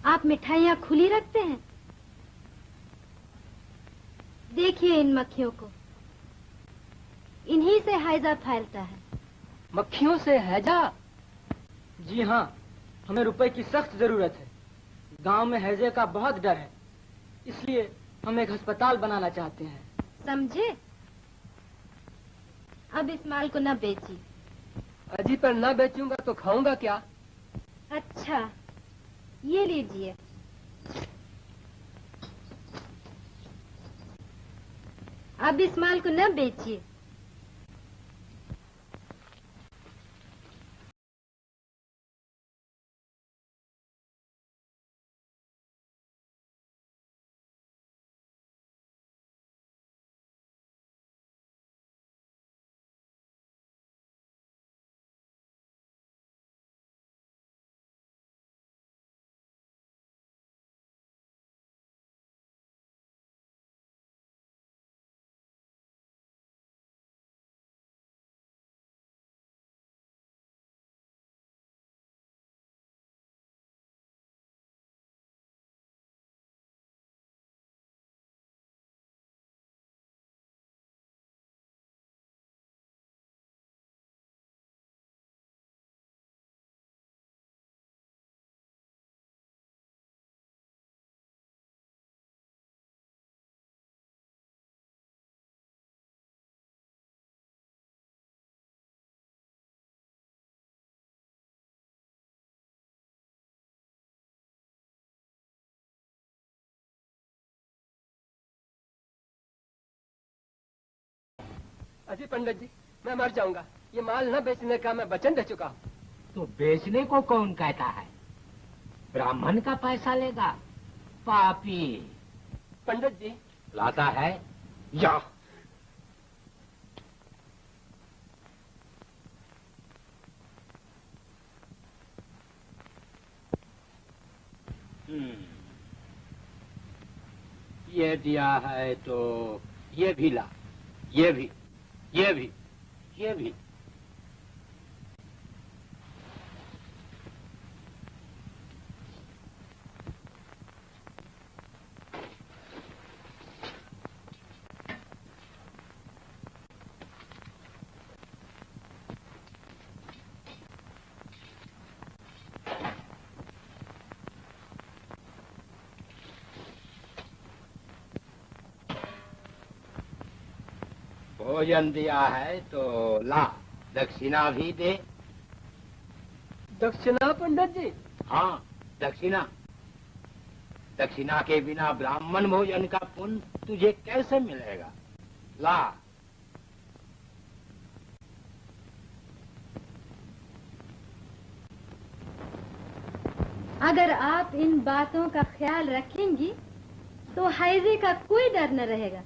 आप मिठाइयाँ खुली रखते हैं? देखिए इन मक्खियों को, इन्हीं से हैजा फैलता है। मक्खियों से हैजा? जी हाँ, हमें रुपए की सख्त जरूरत है। गांव में हैजे का बहुत डर है, इसलिए हम एक अस्पताल बनाना चाहते हैं। समझे? अब इस माल को न बेचिए। अजी पर न बेचूंगा तो खाऊंगा क्या? अच्छा, ये लीजिए। अब इस माल को न बेचिए। अजी पंडित जी, मैं मर जाऊंगा। ये माल न बेचने का मैं वचन दे चुका हूँ। तो बेचने को कौन कहता है? ब्राह्मण का पैसा लेगा, पापी। पंडित जी, लाता है या ये दिया है तो ये भी ला, ये भी, ये भी, ये भी। भोजन दिया है तो ला, दक्षिणा भी दे। दक्षिणा पंडित जी? हाँ, दक्षिणा। दक्षिणा के बिना ब्राह्मण भोजन का पुण्य तुझे कैसे मिलेगा? ला। अगर आप इन बातों का ख्याल रखेंगी तो हैजे का कोई डर न रहेगा।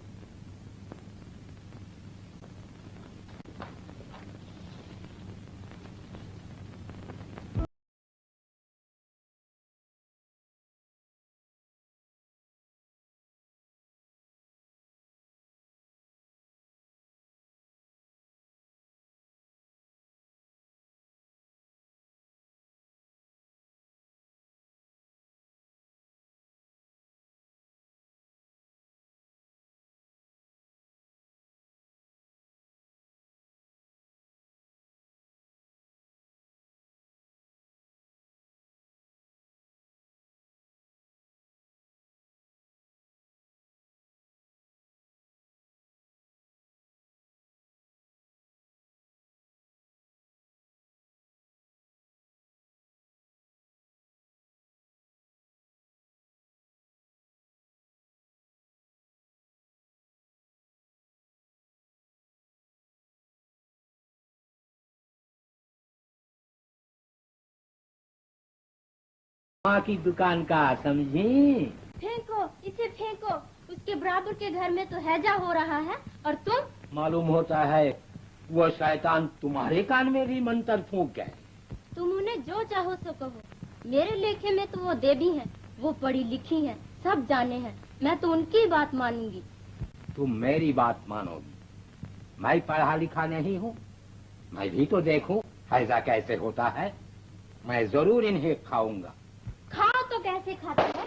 माँ की दुकान का समझी? फेंको, इसे फेंको। उसके बराबर के घर में तो हैजा हो रहा है और तुम? मालूम होता है वो शैतान तुम्हारे कान में भी मंत्र फूंक गए। तुम उन्हें जो चाहो सो कहो। मेरे लेखे में तो वो देवी हैं, वो पढ़ी लिखी हैं, सब जाने हैं। मैं तो उनकी बात मानूंगी। तुम मेरी बात मानोगी? मैं पढ़ा लिखा नहीं हूँ? मैं भी तो देखूं हैजा कैसे होता है। मैं जरूर इन्हें खाऊंगा। खाओ तो कैसे खाते हो?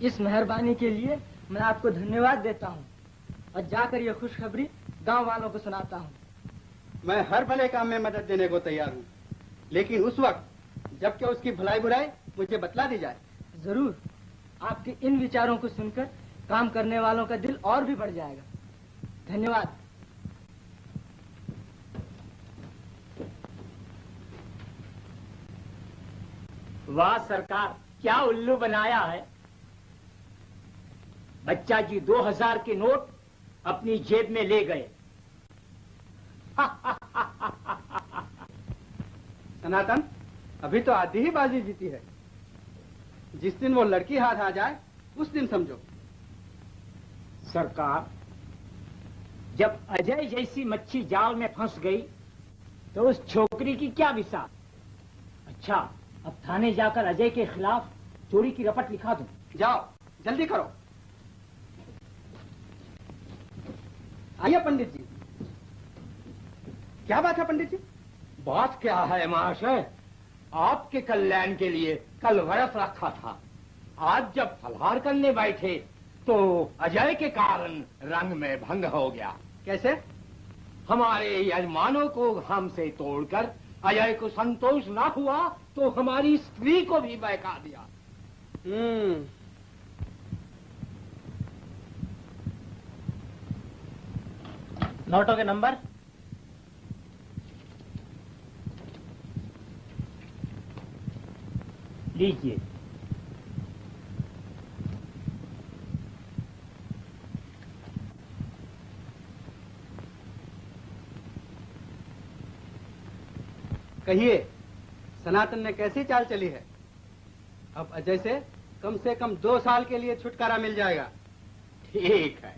इस मेहरबानी के लिए मैं आपको धन्यवाद देता हूँ और जाकर ये खुशखबरी गांव वालों को सुनाता हूँ। मैं हर भले काम में मदद देने को तैयार हूँ, लेकिन उस वक्त जबकि उसकी भलाई बुराई मुझे बतला दी जाए। जरूर। आपके इन विचारों को सुनकर काम करने वालों का दिल और भी बढ़ जाएगा। धन्यवाद। वाह सरकार, क्या उल्लू बनाया है। बच्चा जी 2000 के नोट अपनी जेब में ले गए। सनातन, अभी तो आधी ही बाजी जीती है। जिस दिन वो लड़की हाथ आ जाए उस दिन समझो। सरकार, जब अजय जैसी मच्छी जाल में फंस गई तो उस छोकरी की क्या विसार। अच्छा, अब थाने जाकर अजय के खिलाफ चोरी की रपट लिखा दूं। जाओ, जल्दी करो। आइए पंडित जी। क्या बात है पंडित जी? बात क्या है महाशय, आपके कल्याण के लिए कल व्रत रखा था। आज जब फलहार करने बैठे तो अजय के कारण रंग में भंग हो गया। कैसे? हमारे यजमानों को हमसे तोड़कर अजय को संतोष ना हुआ तो हमारी स्त्री को भी बहका दिया। नोटों के नंबर? लीजिए। कहिए, सनातन ने कैसी चाल चली है? अब अजय से कम 2 साल के लिए छुटकारा मिल जाएगा। ठीक है,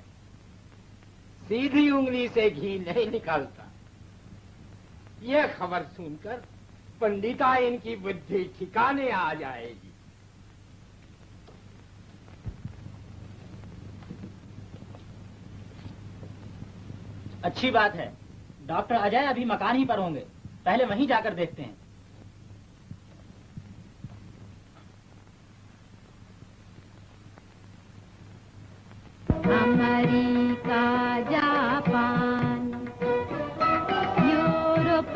सीधी उंगली से घी नहीं निकलता। यह खबर सुनकर पंडिता इनकी बुद्धि ठिकाने आ जाएगी। अच्छी बात है। डॉक्टर अजय अभी मकान ही पर होंगे, पहले वहीं जाकर देखते हैं। अमेरिका, जापान, यूरोप,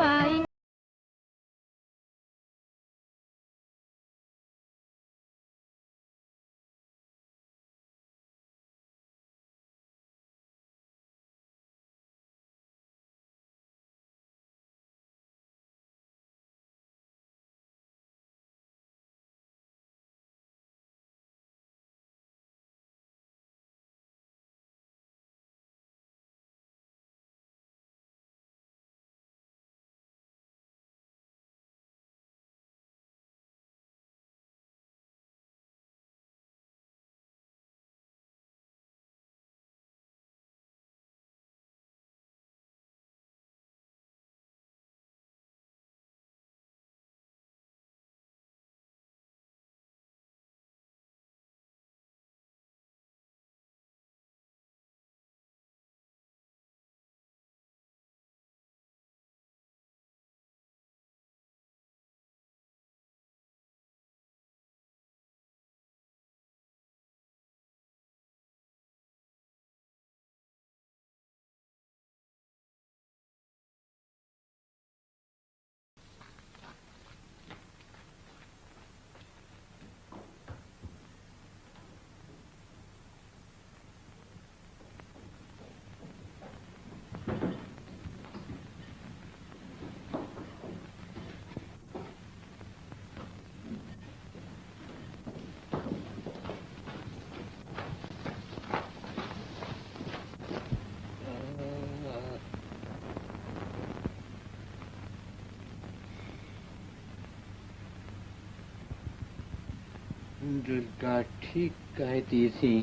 दुर्गा ठीक कहती थी,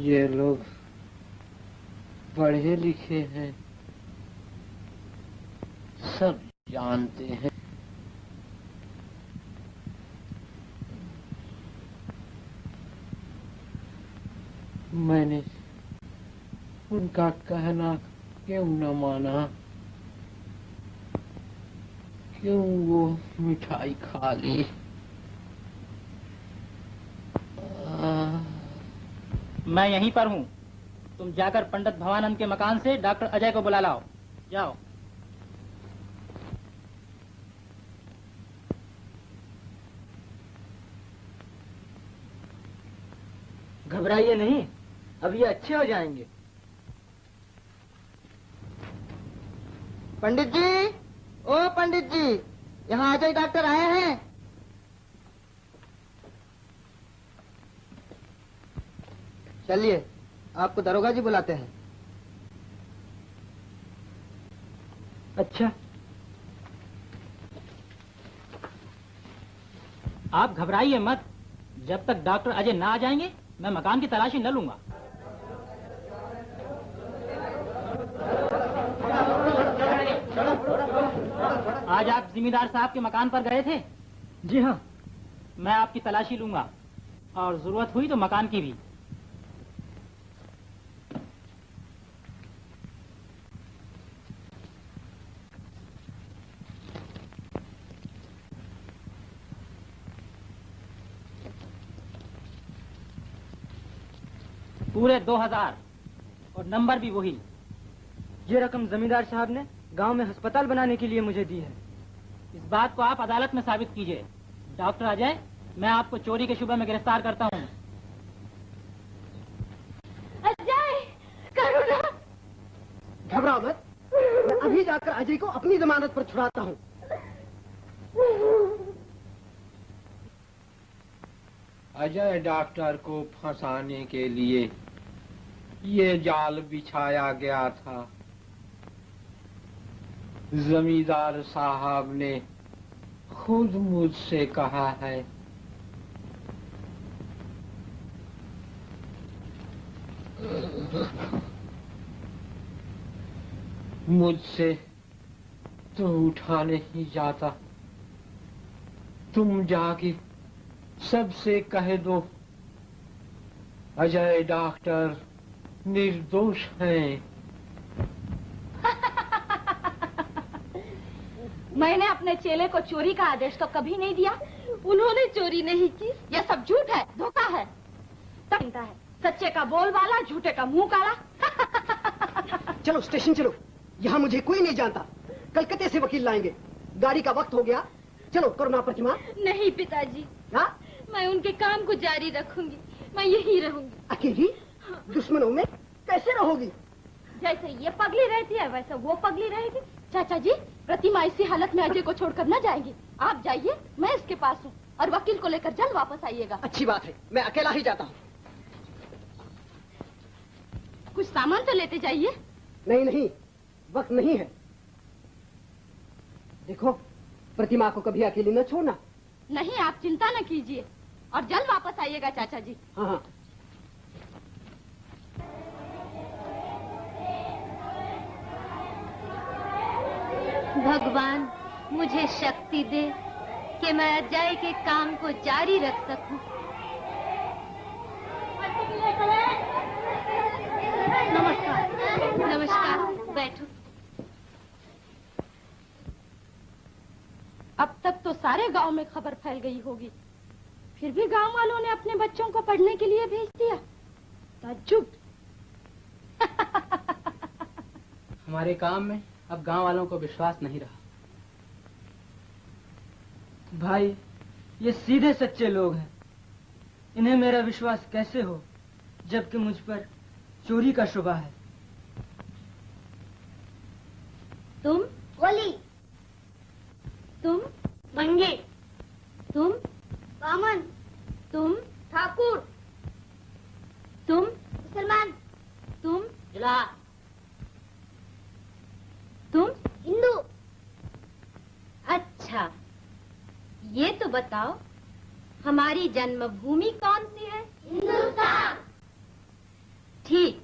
ये लोग पढ़े लिखे हैं, सब जानते हैं। मैंने उनका कहना क्यों न माना? क्यों वो मिठाई खा ली? मैं यहीं पर हूँ। तुम जाकर पंडित भवानंद के मकान से डॉक्टर अजय को बुला लाओ। जाओ। घबराइए नहीं, अब ये अच्छे हो जाएंगे। पंडित जी, ओ पंडित जी, यहाँ अजय डॉक्टर आए हैं। चलिए, आपको दरोगा जी बुलाते हैं। अच्छा, आप घबराइए मत। जब तक डॉक्टर अजय ना आ जाएंगे मैं मकान की तलाशी न लूंगा। आज आप जिम्मेदार साहब के मकान पर गए थे? जी हाँ। मैं आपकी तलाशी लूंगा और जरूरत हुई तो मकान की भी। पूरे 2000 और नंबर भी वही। ये रकम जमींदार साहब ने गांव में अस्पताल बनाने के लिए मुझे दी है। इस बात को आप अदालत में साबित कीजिए। डॉक्टर अजय, मैं आपको चोरी के शुबे में गिरफ्तार करता हूँ। अजय, करुणा। घबराओ मत, मैं अभी जाकर अजय को अपनी जमानत पर छुड़ाता हूँ। अजय डॉक्टर को फंसाने के लिए ये जाल बिछाया गया था। जमींदार साहब ने खुद मुझसे कहा है मुझसे तो उठा नहीं जाता। तुम जाके सबसे कह दो अजय डॉक्टर निर्दोष हैं। मैंने अपने चेले को चोरी का आदेश तो कभी नहीं दिया। उन्होंने चोरी नहीं की। यह सब झूठ है, धोखा है। तब है सच्चे का बोल वाला, झूठे का मुंह काला। चलो स्टेशन चलो, यहाँ मुझे कोई नहीं जानता। कलकत्ते से वकील लाएंगे। गाड़ी का वक्त हो गया, चलो करुणा प्रतिमा। नहीं पिताजी, हाँ? मैं उनके काम को जारी रखूंगी। मैं यहीं रहूंगी। अकेली? दुश्मनों में कैसे रहोगी? जैसे ये पगली रहती है वैसे वो पगली रहेगी। चाचा जी, प्रतिमा इसी हालत में अजय को छोड़कर न जाएगी। आप जाइए, मैं इसके पास हूँ और वकील को लेकर जल्द वापस आइएगा। अच्छी बात है, मैं अकेला ही जाता हूँ। कुछ सामान तो लेते जाइए। नहीं नहीं, वक्त नहीं है। देखो, प्रतिमा को कभी अकेली न छोड़ना। नहीं, आप चिंता न कीजिए और जल्द वापस आइएगा चाचा जी। हाँ हाँ। भगवान मुझे शक्ति दे कि मैं अजय के काम को जारी रख सकूं। नमस्कार। नमस्कार, बैठो। अब तक तो सारे गांव में खबर फैल गई होगी, फिर भी गांव वालों ने अपने बच्चों को पढ़ने के लिए भेज दिया। ताज्जुब। हमारे काम में अब गांव वालों को विश्वास नहीं रहा। भाई, ये सीधे सच्चे लोग हैं। इन्हें मेरा विश्वास कैसे हो जबकि मुझ पर चोरी का शुबा है। तुम गोली, तुम मंगे, तुम बामन, तुम ठाकुर, तुम मुसलमान, तुम जुला, तुम हिंदू। अच्छा, ये तो बताओ हमारी जन्मभूमि कौन सी है? हिंदुस्तान। ठीक।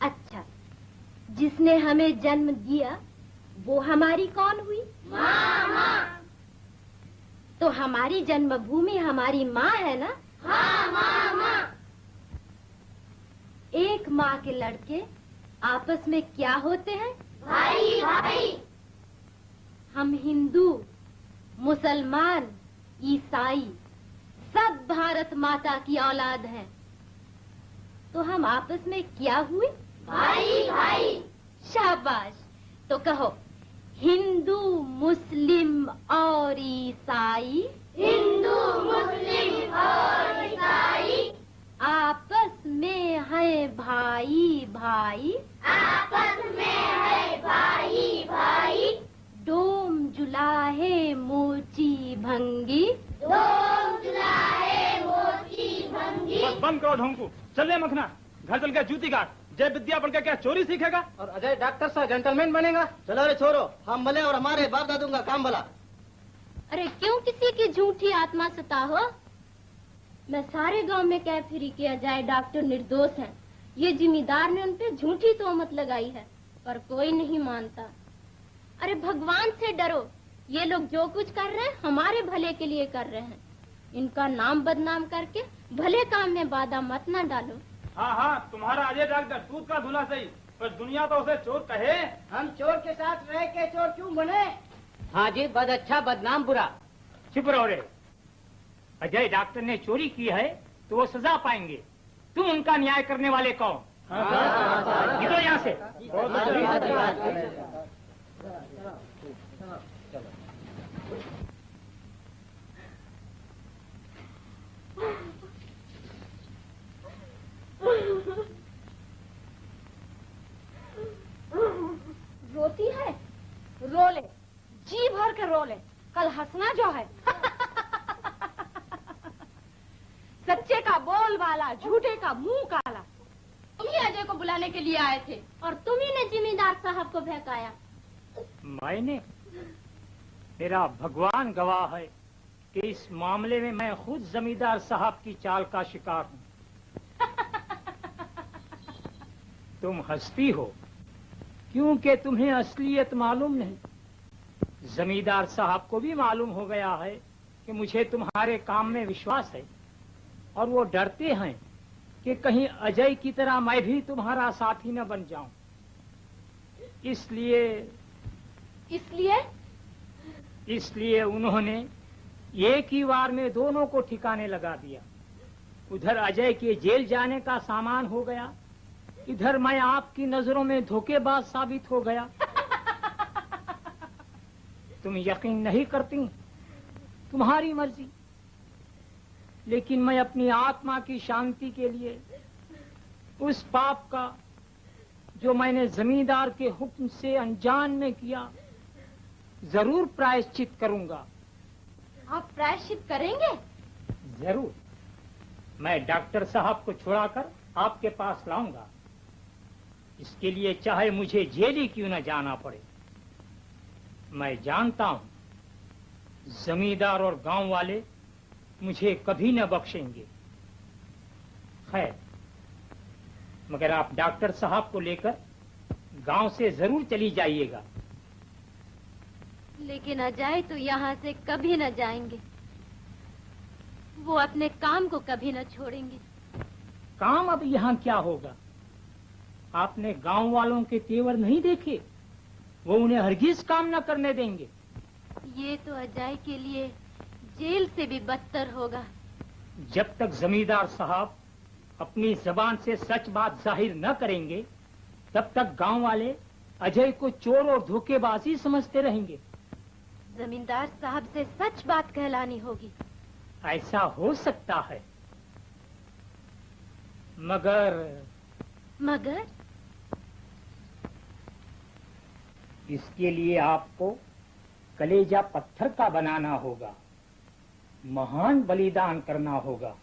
अच्छा, जिसने हमें जन्म दिया वो हमारी कौन हुई? माँ। तो हमारी जन्मभूमि हमारी माँ है ना? हाँ, माँ। एक माँ के लड़के आपस में क्या होते हैं? भाई भाई। हम हिंदू, मुसलमान, ईसाई सब भारत माता की औलाद हैं। तो हम आपस में क्या हुए? भाई भाई। शाबाश। तो कहो, हिंदू, मुस्लिम और ईसाई। हिंदू, मुस्लिम और ईसाई आपस में है भाई भाई। आपस में है भाई भाई। डोम जुलाहे मोची भंगी। डोम जुलाहे मोची भंगी। बस बंद करो ढोंकू। चले मखना, घर चल के जूती काट। जय विद्या पढ़ के क्या चोरी सीखेगा? और अजय डॉक्टर सा जेंटलमैन बनेगा? चलो रे छोरो, हम भले और हमारे बाप दादू का काम भला। अरे क्यों किसी की झूठी आत्मा सता हो? मैं सारे गांव में कह फिरी कि अजय डॉक्टर निर्दोष हैं। ये जिम्मेदार ने उन पे झूठी तोहमत लगाई है, पर कोई नहीं मानता। अरे भगवान से डरो, ये लोग जो कुछ कर रहे हैं हमारे भले के लिए कर रहे हैं। इनका नाम बदनाम करके भले काम में बाधा मत ना डालो। हाँ हाँ, तुम्हारा अजय डॉक्टर दूध का धुला सही, पर दुनिया तो उसे चोर कहे। हम चोर के साथ रह के चोर क्यों बने? हाँ जी, बद अच्छा बदनाम बुरा। चुप रहो रे। अजय डॉक्टर ने चोरी की है तो वो सजा पाएंगे। तुम उनका न्याय करने वाले कौन? निकलो यहाँ से। रोती है? रो ले, जी भर के रो ले। कल हंसना जो है। सच्चे का बोल वाला, झूठे का मुंह काला। तुम ही अजय को बुलाने के लिए आए थे और तुम ही ने जिम्मेदार साहब को बहकाया। मैंने? मेरा भगवान गवाह है कि इस मामले में मैं खुद जमींदार साहब की चाल का शिकार हूँ। तुम हंसती हो क्योंकि तुम्हें असलियत मालूम नहीं। जमींदार साहब को भी मालूम हो गया है कि मुझे तुम्हारे काम में विश्वास है, और वो डरते हैं कि कहीं अजय की तरह मैं भी तुम्हारा साथी न बन जाऊं। इसलिए उन्होंने एक ही बार में दोनों को ठिकाने लगा दिया। उधर अजय के जेल जाने का सामान हो गया, इधर मैं आपकी नजरों में धोखेबाज साबित हो गया। तुम यकीन नहीं करती, तुम्हारी मर्जी, लेकिन मैं अपनी आत्मा की शांति के लिए उस पाप का जो मैंने जमींदार के हुक्म से अनजान में किया जरूर प्रायश्चित करूंगा। आप प्रायश्चित करेंगे? जरूर। मैं डॉक्टर साहब को छुड़ाकर आपके पास लाऊंगा। इसके लिए चाहे मुझे जेल ही क्यों न जाना पड़े। मैं जानता हूं जमींदार और गांव वाले मुझे कभी न बख्शेंगे। खैर, मगर आप डॉक्टर साहब को लेकर गांव से जरूर चली जाइएगा। लेकिन अजय तो यहाँ से कभी न जाएंगे। वो अपने काम को कभी न छोड़ेंगे। काम अब यहाँ क्या होगा? आपने गांव वालों के तेवर नहीं देखे? वो उन्हें हरगिज काम न करने देंगे। ये तो अजय के लिए जेल से भी बदतर होगा। जब तक जमींदार साहब अपनी जबान से सच बात जाहिर न करेंगे, तब तक गांव वाले अजय को चोर और धोखेबाजी समझते रहेंगे। जमींदार साहब से सच बात कहलानी होगी। ऐसा हो सकता है, मगर इसके लिए आपको कलेजा पत्थर का बनाना होगा, महान बलिदान करना होगा।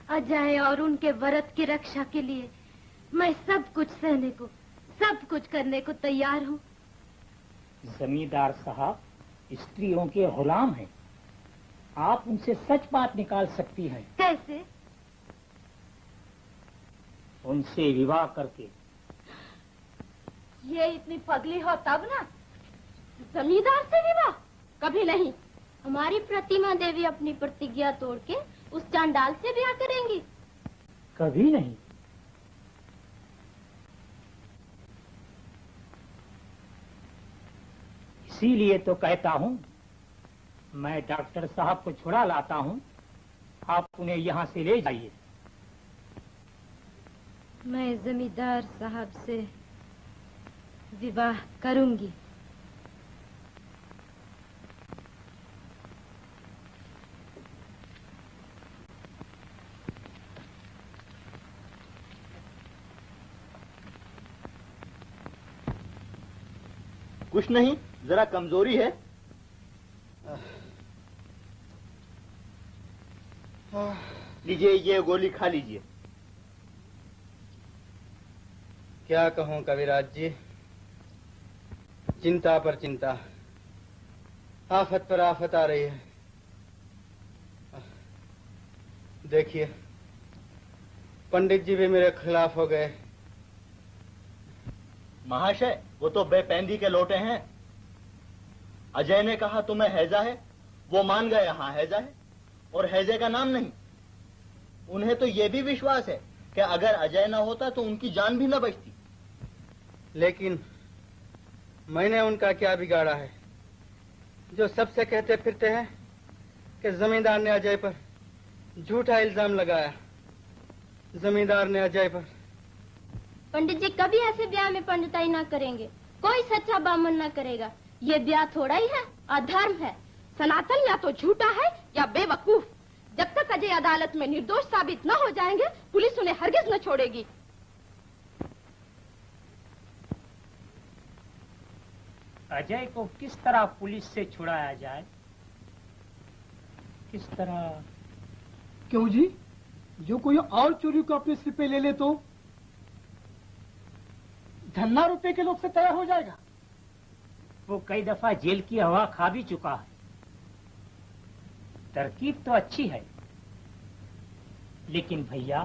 अजय और उनके व्रत की रक्षा के लिए मैं सब कुछ सहने को, सब कुछ करने को तैयार हूँ। जमींदार साहब स्त्रियों के गुलाम हैं। आप उनसे सच बात निकाल सकती हैं। कैसे? उनसे विवाह करके। ये इतनी पगली हो तब ना। जमींदार से विवाह? कभी नहीं। हमारी प्रतिमा देवी अपनी प्रतिज्ञा तोड़ के उस चांडाल से ब्याह करेंगी? कभी नहीं। इसीलिए तो कहता हूँ, मैं डॉक्टर साहब को छुड़ा लाता हूँ, आप उन्हें यहाँ से ले जाइए। मैं जमींदार साहब से विवाह करूंगी। कुछ नहीं, जरा कमजोरी है। लीजिए, ये गोली खा लीजिए। क्या कहूं कविराज जी, चिंता पर चिंता, आफत पर आफत आ रही है। देखिए, पंडित जी भी मेरे खिलाफ हो गए। महाशय, वो तो बेपैंदी के लोटे हैं। अजय ने कहा तुम्हें हैजा है, वो मान गए हाँ हैजा है, और हैजे का नाम नहीं। उन्हें तो ये भी विश्वास है कि अगर अजय ना होता तो उनकी जान भी न बचती। लेकिन मैंने उनका क्या बिगाड़ा है, जो सबसे कहते फिरते हैं कि जमींदार ने अजय पर झूठा इल्जाम लगाया। जमींदार ने अजय पर। पंडित जी कभी ऐसे ब्याह में पंडिताई ना करेंगे। कोई सच्चा बामन ना करेगा। ये ब्याह थोड़ा ही है, अधर्म है। सनातन या तो झूठा है या बेवकूफ। जब तक अजय अदालत में निर्दोष साबित न हो जाएंगे, पुलिस उन्हें हरगिज न छोड़ेगी। अजय को किस तरह पुलिस से छुड़ाया जाए? किस तरह? क्यों जी, जो कोई और चोरी को अपने सिर पे ले ले तो धन्ना रुपए के लोग से तय हो जाएगा। वो कई दफा जेल की हवा खा भी चुका है। तरकीब तो अच्छी है, लेकिन भैया,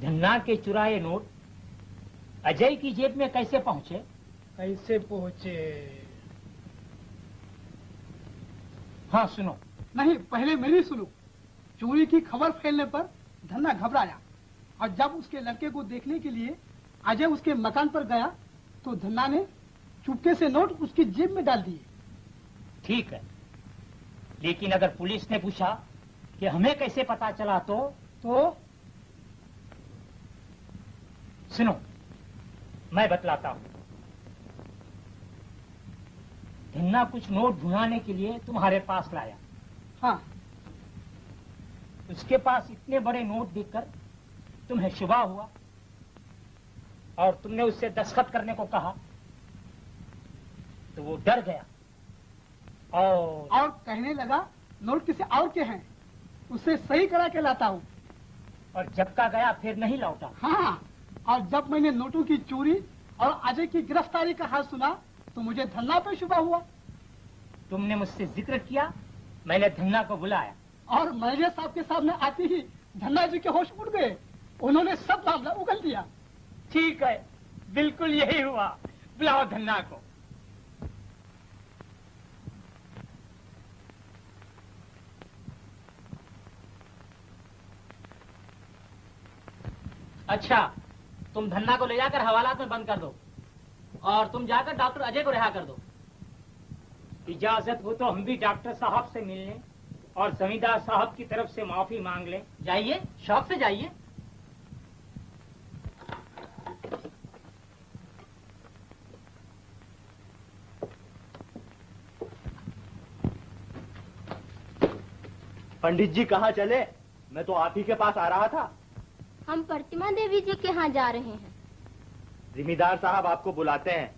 धन्ना के चुराए नोट अजय की जेब में कैसे पहुंचे? कैसे पहुंचे? हाँ सुनो। नहीं, पहले मेरी सुनो। चोरी की खबर फैलने पर धन्ना घबराया और जब उसके लड़के को देखने के लिए अजय उसके मकान पर गया तो धन्ना ने चुपके से नोट उसकी जेब में डाल दिए। ठीक है, लेकिन अगर पुलिस ने पूछा कि हमें कैसे पता चला तो सुनो, मैं बतलाता हूं। धन्ना कुछ नोट ढूंढाने के लिए तुम्हारे पास लाया। हाँ। उसके पास इतने बड़े नोट देखकर तुम्हें शुबा हुआ और तुमने उससे दस्तखत करने को कहा तो वो डर गया और कहने लगा नोट किसी और के हैं, उसे सही करा के लाता हूँ। और जब का गया फिर नहीं लौटा। हाँ, और जब मैंने नोटों की चोरी और अजय की गिरफ्तारी का हाल सुना तो मुझे धन्ना पे शुबा हुआ। तुमने मुझसे जिक्र किया, मैंने धन्ना को बुलाया और मैनेजर साहब के सामने आते ही धन्ना जी के होश उड़ गए। उन्होंने सब मामला उगल दिया। ठीक है, बिल्कुल यही हुआ। बुलाओ धन्ना को। अच्छा, तुम धन्ना को ले जाकर हवालात में बंद कर दो और तुम जाकर डॉक्टर अजय को रिहा कर दो। इजाजत हो तो हम भी डॉक्टर साहब से मिलने और जमींदार साहब की तरफ से माफी मांग लें। जाइए, शौक से जाइए। पंडित जी कहाँ चले? मैं तो आप ही के पास आ रहा था। हम प्रतिमा देवी जी के यहाँ जा रहे हैं। जिमीदार साहब आपको बुलाते हैं।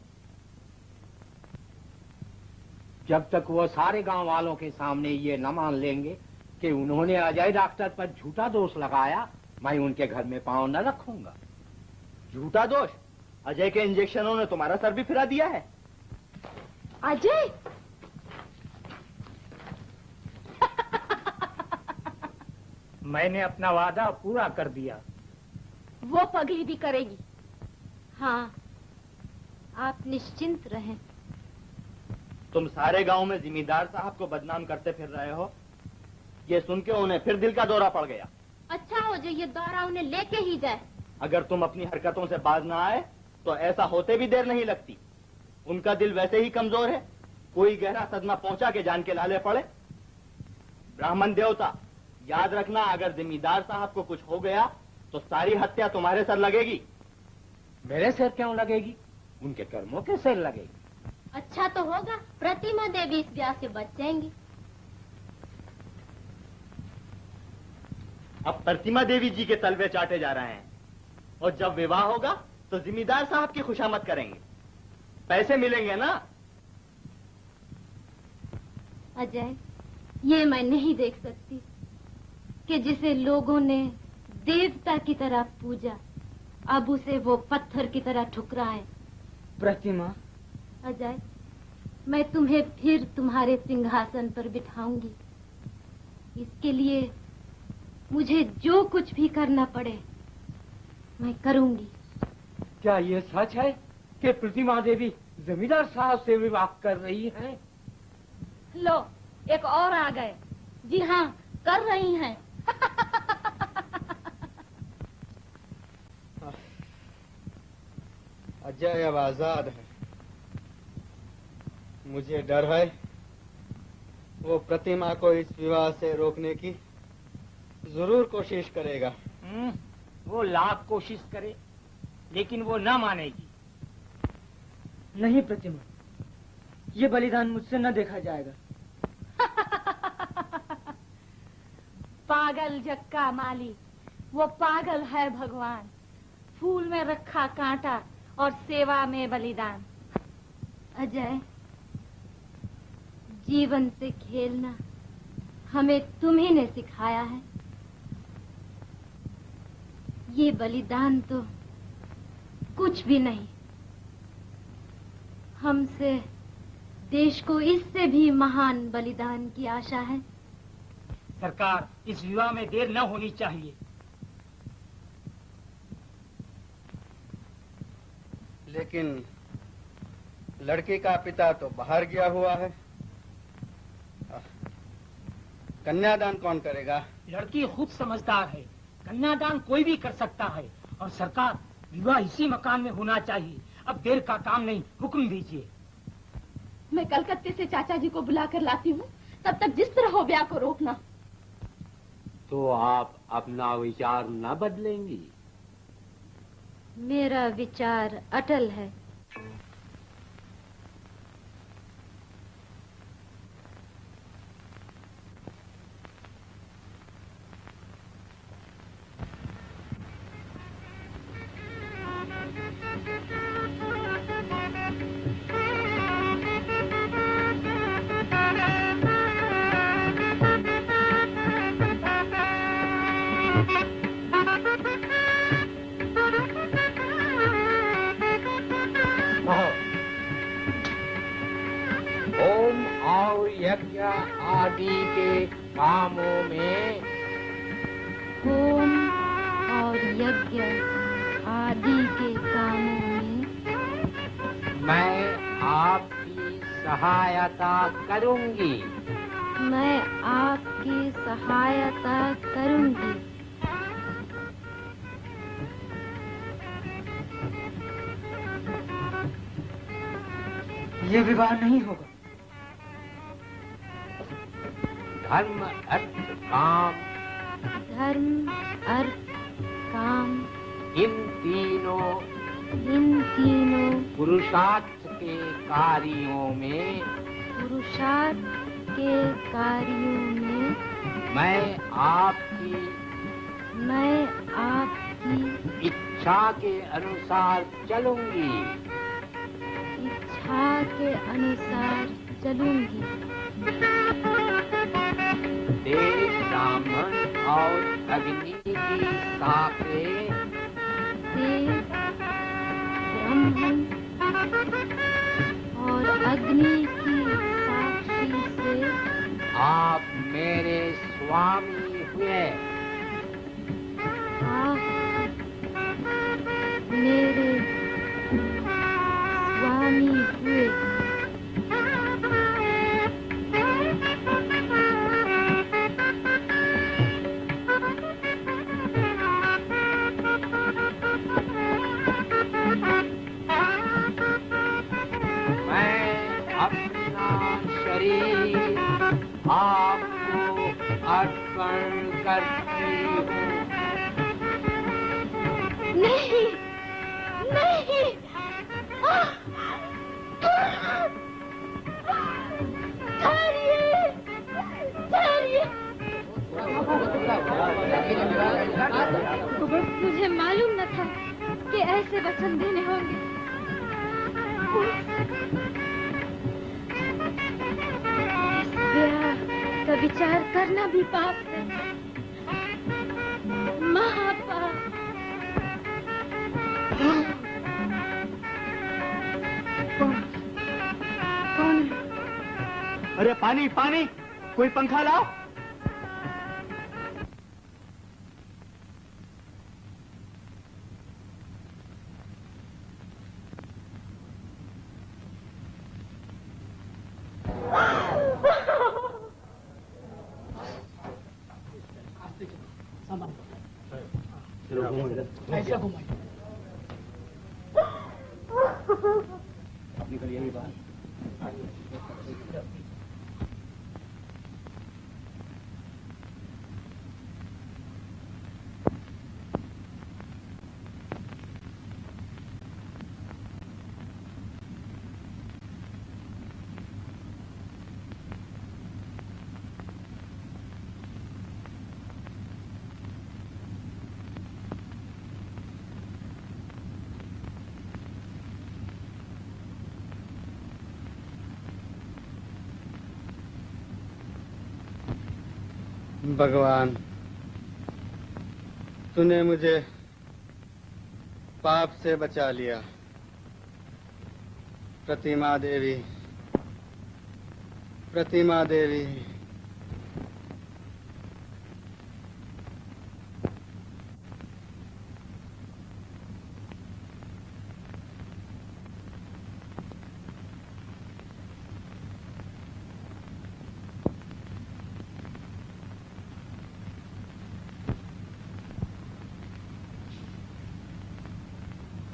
जब तक वो सारे गांव वालों के सामने ये न मान लेंगे कि उन्होंने अजय डॉक्टर पर झूठा दोष लगाया, मैं उनके घर में पांव न रखूंगा। झूठा दोष? अजय के इंजेक्शनों ने तुम्हारा सर भी फिरा दिया है। अजय? मैंने अपना वादा पूरा कर दिया। वो पगली भी करेगी। हाँ, आप निश्चिंत रहें। तुम सारे गांव में जिमीदार साहब को बदनाम करते फिर रहे हो, ये सुन के उन्हें फिर दिल का दौरा पड़ गया। अच्छा हो जो ये दौरा उन्हें लेके ही जाए। अगर तुम अपनी हरकतों से बाज ना आए तो ऐसा होते भी देर नहीं लगती। उनका दिल वैसे ही कमजोर है, कोई गहरा सदमा पहुंचा के जान के लाले पड़े। ब्राह्मण देवता, याद रखना, अगर जिमीदार साहब को कुछ हो गया तो सारी हत्या तुम्हारे सर लगेगी। मेरे सिर क्यों लगेगी? उनके कर्मों के सिर लगेगी। अच्छा तो होगा, प्रतिमा देवी इस ब्याह से बच जाएंगी। अब प्रतिमा देवी जी के तलवे चाटे जा रहे हैं और जब विवाह होगा तो जिमीदार साहब की खुशामद करेंगे। पैसे मिलेंगे ना? अजय, ये मैं नहीं देख सकती कि जिसे लोगों ने देवता की तरह पूजा, अब उसे वो पत्थर की तरह ठुकराए। प्रतिमा, अजय, मैं तुम्हें फिर तुम्हारे सिंहासन पर बिठाऊंगी। इसके लिए मुझे जो कुछ भी करना पड़े मैं करूंगी। क्या ये सच है कि प्रतिमा देवी जमींदार साहब से विवाह कर रही है? लो, एक और आ गए। जी हाँ, कर रही हैं। अजय अब आजाद है। मुझे डर है वो प्रतिमा को इस विवाह से रोकने की जरूर कोशिश करेगा। वो लाख कोशिश करे लेकिन वो न मानेगी। नहीं प्रतिमा, ये बलिदान मुझसे न देखा जाएगा। पागल जक्का माली, वो पागल है भगवान। फूल में रखा कांटा और सेवा में बलिदान। अजय, जीवन से खेलना हमें तुम्ही ने सिखाया है। ये बलिदान तो कुछ भी नहीं। हमसे देश को इससे भी महान बलिदान की आशा है। सरकार, इस विवाह में देर न होनी चाहिए। लेकिन लड़की का पिता तो बाहर गया हुआ है। कन्यादान कौन करेगा? लड़की खुद समझदार है, कन्यादान कोई भी कर सकता है। और सरकार, विवाह इसी मकान में होना चाहिए। अब देर का काम नहीं, हुक्म दीजिए। मैं कलकत्ते से चाचा जी को बुला कर लाती हूँ, तब तक जिस तरह हो ब्याह को रोकना। तो आप अपना विचार न बदलेंगी? मेरा विचार अटल है। यज्ञ आदि के कामों में, होम और यज्ञ आदि के कामों में मैं आपकी सहायता करूंगी। मैं आपकी सहायता करूंगी। ये विवाह नहीं होगा। धर्म अर्थ काम, धर्म अर्थ काम, इन तीनों पुरुषार्थ के कार्यों में, मैं आपकी इच्छा के अनुसार चलूंगी। देव, ब्राह्मण और अग्नि की साखें, साक्षी से आप मेरे स्वामी हुए। आप मेरे स्वामी हुए। आपको अर्पण करती हूँ। नहीं, नहीं, मुझे मालूम न था कि ऐसे वचन देने होंगे। का विचार करना भी पाप है, महापाप। कौन है? अरे पानी, पानी, कोई पंखा लाओ। ऐसा घुमाइए। अपनी करिए बात। भगवान, तूने मुझे पाप से बचा लिया। प्रतिमा देवी, प्रतिमा देवी,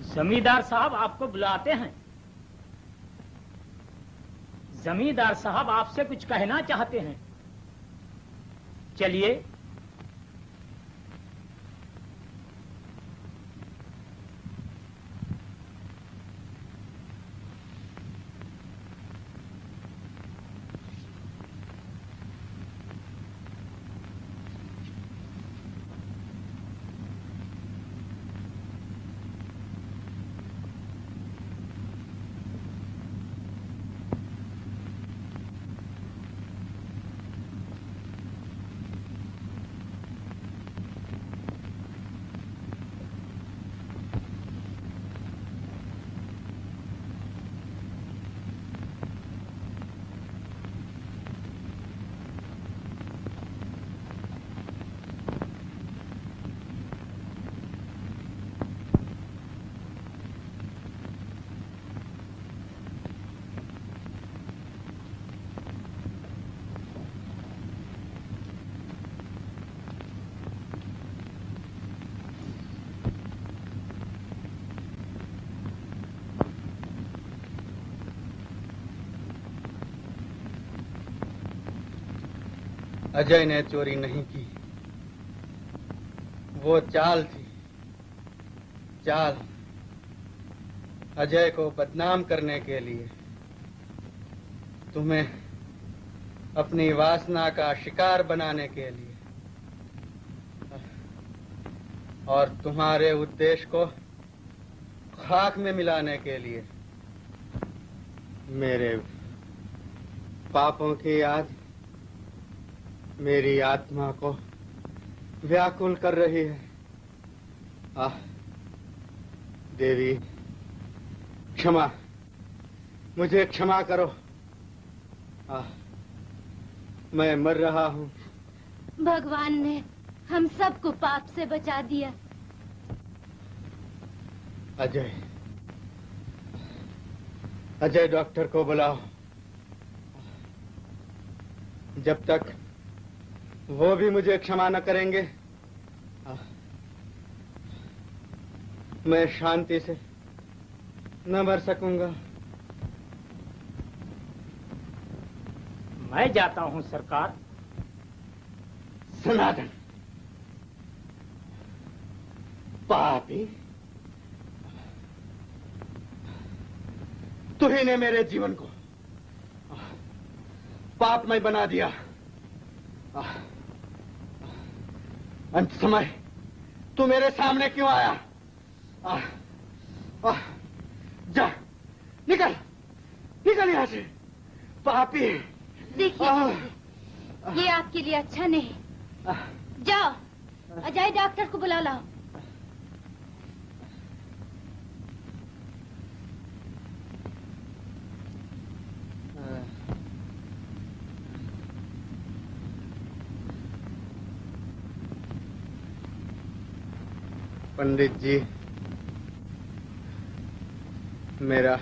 जमींदार साहब आपको बुलाते हैं। जमींदार साहब आपसे कुछ कहना चाहते हैं। चलिए। अजय ने चोरी नहीं की, वो चाल थी, चाल अजय को बदनाम करने के लिए, तुम्हें अपनी वासना का शिकार बनाने के लिए और तुम्हारे उद्देश्य को खाक में मिलाने के लिए। मेरे पापों की याद मेरी आत्मा को व्याकुल कर रही है। आह देवी, क्षमा, मुझे क्षमा करो। आह, मैं मर रहा हूँ। भगवान ने हम सबको पाप से बचा दिया। अजय, अजय डॉक्टर को बुलाओ। जब तक वो भी मुझे क्षमा न करेंगे, मैं शांति से न मर सकूंगा। मैं जाता हूं सरकार। सनातन पापी, तू ही ने मेरे जीवन को पापमय बना दिया। अंत समय तू मेरे सामने क्यों आया? जा, निकल, निकल यहाँ से, पापी। देखिए, ये आपके लिए अच्छा नहीं। जाओ, अजय डॉक्टर को बुला लाओ। पंडित जी, मेरा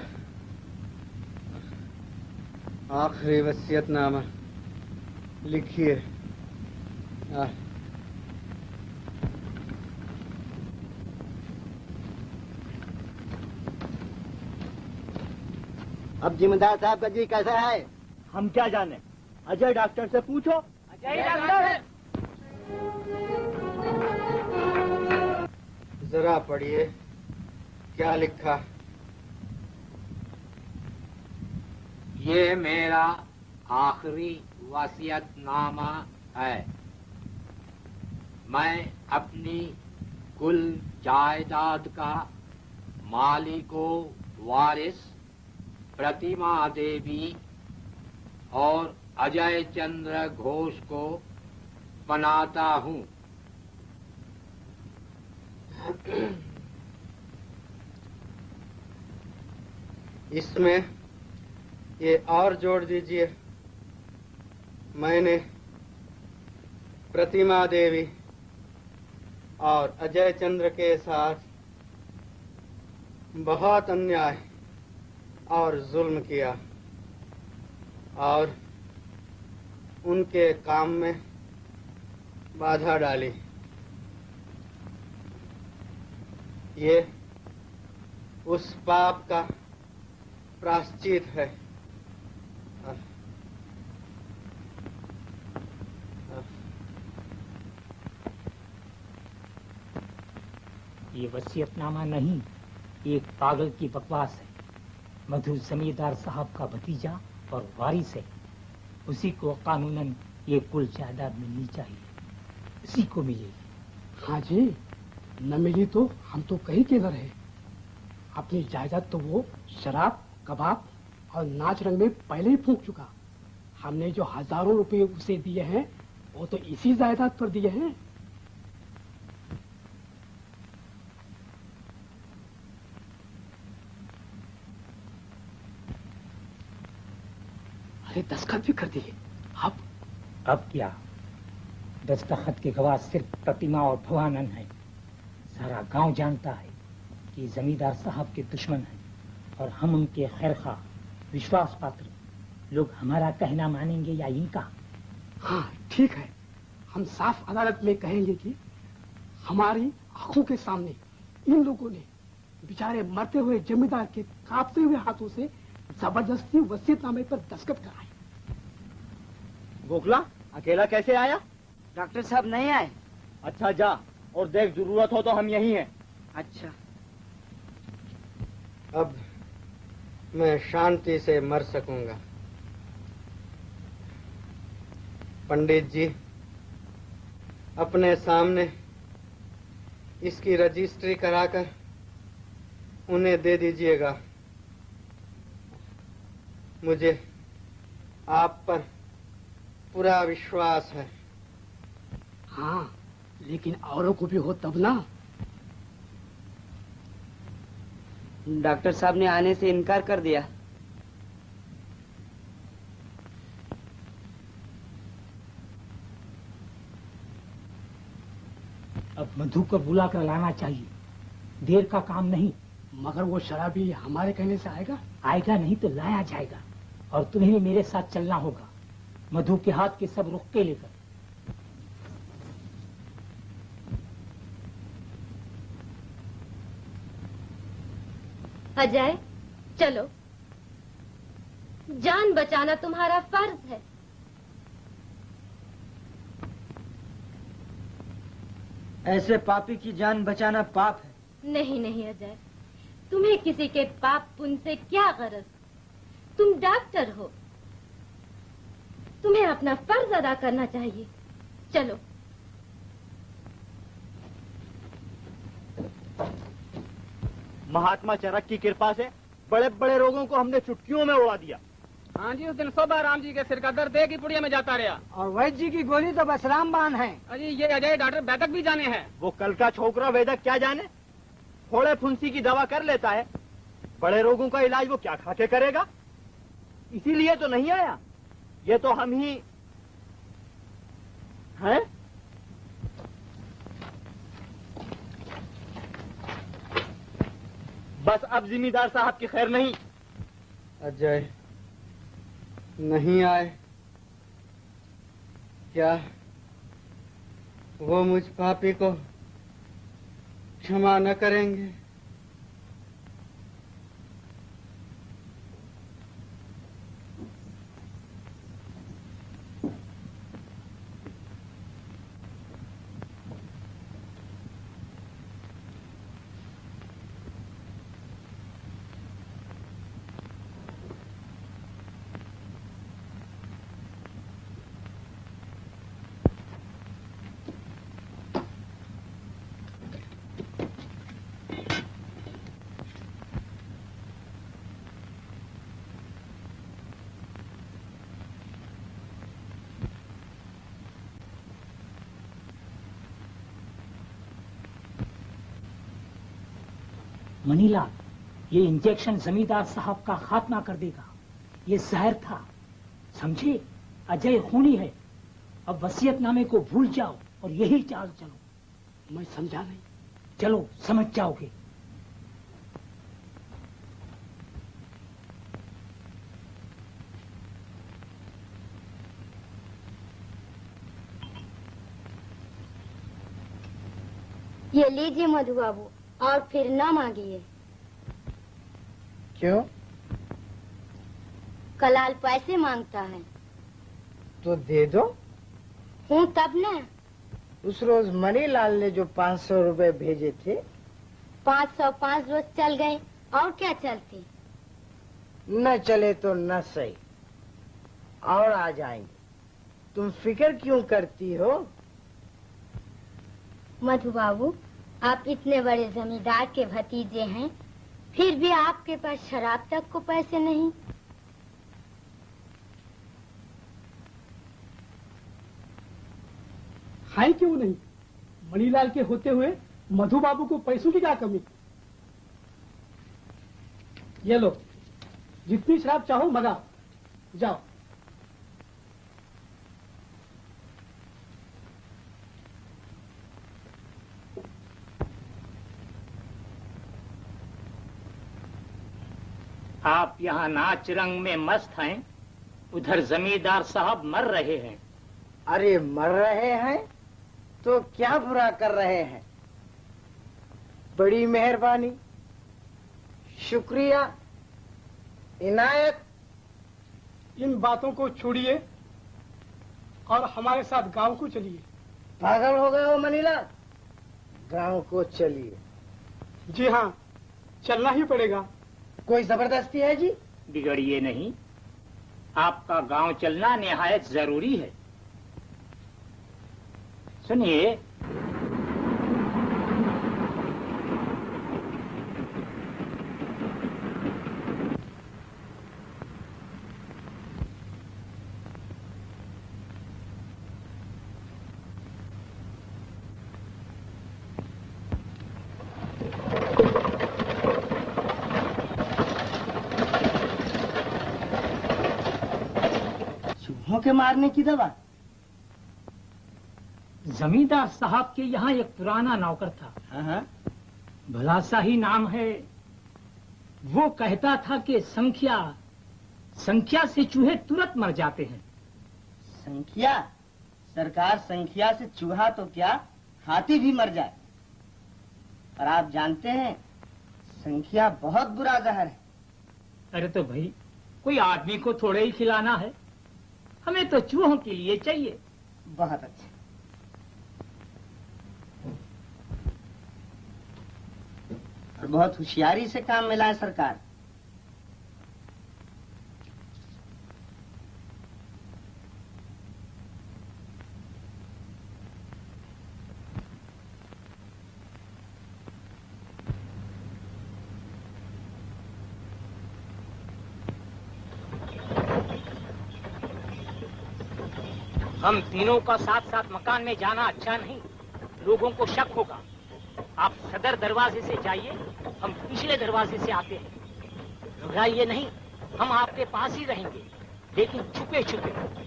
आखिरी वसीयतनामा लिखिए। अब जिम्मेदार साहब का जी कैसा है? हम क्या जाने, अजय डॉक्टर से पूछो। अजय डॉक्टर, जरा पढ़िए, क्या लिखा? ये मेरा आखिरी वसीयतनामा है। मैं अपनी कुल जायदाद का मालिको वारिस प्रतिमा देवी और अजय चंद्र घोष को बनाता हूँ। इसमें ये और जोड़ दीजिए, मैंने प्रतिमा देवी और अजय चंद्र के साथ बहुत अन्याय और जुल्म किया और उनके काम में बाधा डाली। ये उस पाप का प्रायश्चित है। ये वसीयतनामा नहीं, एक पागल की बकवास है। मधु जमींदार साहब का भतीजा और वारिस है। उसी को कानूनन ये कुल जायदाद मिलनी चाहिए, इसी को मिलेगी। हाँ जी, न मिली तो हम तो कहीं किधर है। अपनी जायदाद तो वो शराब, कबाब और नाच रंग में पहले ही फूंक चुका। हमने जो हजारों रुपए उसे दिए हैं वो तो इसी जायदाद पर दिए हैं। अरे दस्तखत भी कर दिए। अब क्या? दस्तखत के गवाह सिर्फ प्रतिमा और भवानंद है। सारा गांव जानता है कि जमींदार साहब के दुश्मन हैं और हम उनके खैरखा विश्वास पात्र। लोग हमारा कहना मानेंगे या इनका? हाँ ठीक है, हम साफ अदालत में कहेंगे कि हमारी आंखों के सामने इन लोगों ने बेचारे मरते हुए जमींदार के कांपते हुए हाथों से जबरदस्ती वसीयतनामे पर दस्तखत कराए। गोखला अकेला कैसे आया? डॉक्टर साहब नहीं आए। अच्छा जा और देख, जरूरत हो तो हम यहीं हैं। अच्छा। अब मैं शांति से मर सकूंगा। पंडित जी, अपने सामने इसकी रजिस्ट्री कराकर उन्हें दे दीजिएगा। मुझे आप पर पूरा विश्वास है। हाँ, लेकिन औरों को भी हो तब ना। डॉक्टर साहब ने आने से इनकार कर दिया। अब मधु को बुला कर लाना चाहिए, देर का काम नहीं। मगर वो शराबी हमारे कहने से आएगा? आएगा नहीं तो लाया जाएगा, और तुम्हें भी मेरे साथ चलना होगा, मधु के हाथ के सब रुख के लेकर। अजय चलो, जान बचाना तुम्हारा फर्ज है। ऐसे पापी की जान बचाना पाप है। नहीं नहीं अजय, तुम्हें किसी के पाप पुण्य से क्या गरज? तुम डॉक्टर हो, तुम्हें अपना फर्ज अदा करना चाहिए। चलो। महात्मा चरक की कृपा से बड़े बड़े रोगों को हमने चुटकियों में उड़ा दिया। हाँ जी, उस दिन सोबा राम जी के सिर का दर्द एक ही पुड़िया में जाता रहा। और वैद्य जी की गोली तो बस रामबाण है। अजी ये अजय डॉक्टर वैदक भी जाने हैं। वो कल का छोकरा वैदक क्या जाने, फोड़े फुंसी की दवा कर लेता है, बड़े रोगों का इलाज वो क्या खा के करेगा। इसीलिए तो नहीं आया, ये तो हम ही हैं। बस अब जिम्मेदार साहब की खैर नहीं। अजय नहीं आए क्या? वो मुझ पापी को क्षमा न करेंगे? मनीलाल, ये इंजेक्शन जमींदार साहब का खात्मा कर देगा। ये जहर था, समझे? अजय खूनी है। अब वसीयतनामे को भूल जाओ और यही चाल चलो। मैं समझा नहीं। चलो, समझ जाओगे। ये लीजिए मधु बाबू, और फिर न मांगिए। क्यों? कलाल पैसे मांगता है। तो दे दो। हूँ तब न। उस रोज मणिलाल ने जो 500 रुपए भेजे थे। 505 रोज चल गए, और क्या चलती? न चले तो न सही, और आ जाएंगे। तुम फिक्र क्यों करती हो? मधु बाबू, आप इतने बड़े जमींदार के भतीजे हैं, फिर भी आपके पास शराब तक को पैसे नहीं। है क्यों नहीं? मणिलाल के होते हुए मधु बाबू को पैसों की क्या कमी? ये लो, जितनी शराब चाहो मंगाओ, जाओ। आप यहाँ नाच रंग में मस्त हैं, उधर जमींदार साहब मर रहे हैं। अरे मर रहे हैं तो क्या बुरा कर रहे हैं? बड़ी मेहरबानी, शुक्रिया, इनायत। इन बातों को छोड़िए और हमारे साथ गांव को चलिए। पागल हो गए हो मनीलाल? गांव को चलिए? जी हाँ, चलना ही पड़ेगा। कोई जबरदस्ती है जी? बिगड़िए नहीं, आपका गांव चलना निहायत जरूरी है। सुनिए, चूहों के मारने की दवा? जमींदार साहब के यहाँ एक पुराना नौकर था। हाँ। भला सा ही नाम है। वो कहता था कि संख्या से चूहे तुरंत मर जाते हैं। संख्या? सरकार, संख्या से चूहा तो क्या, हाथी भी मर जाए। और आप जानते हैं, संख्या बहुत बुरा जहर है। अरे तो भाई, कोई आदमी को थोड़े ही खिलाना है, हमें तो चूहों के लिए चाहिए। बहुत अच्छा। और बहुत होशियारी से काम मिला है सरकार। हम तीनों का साथ साथ मकान में जाना अच्छा नहीं, लोगों को शक होगा। आप सदर दरवाजे से जाइए, हम पिछले दरवाजे से आते हैं। घबराइए नहीं, हम आपके पास ही रहेंगे, लेकिन छुपे छुपे।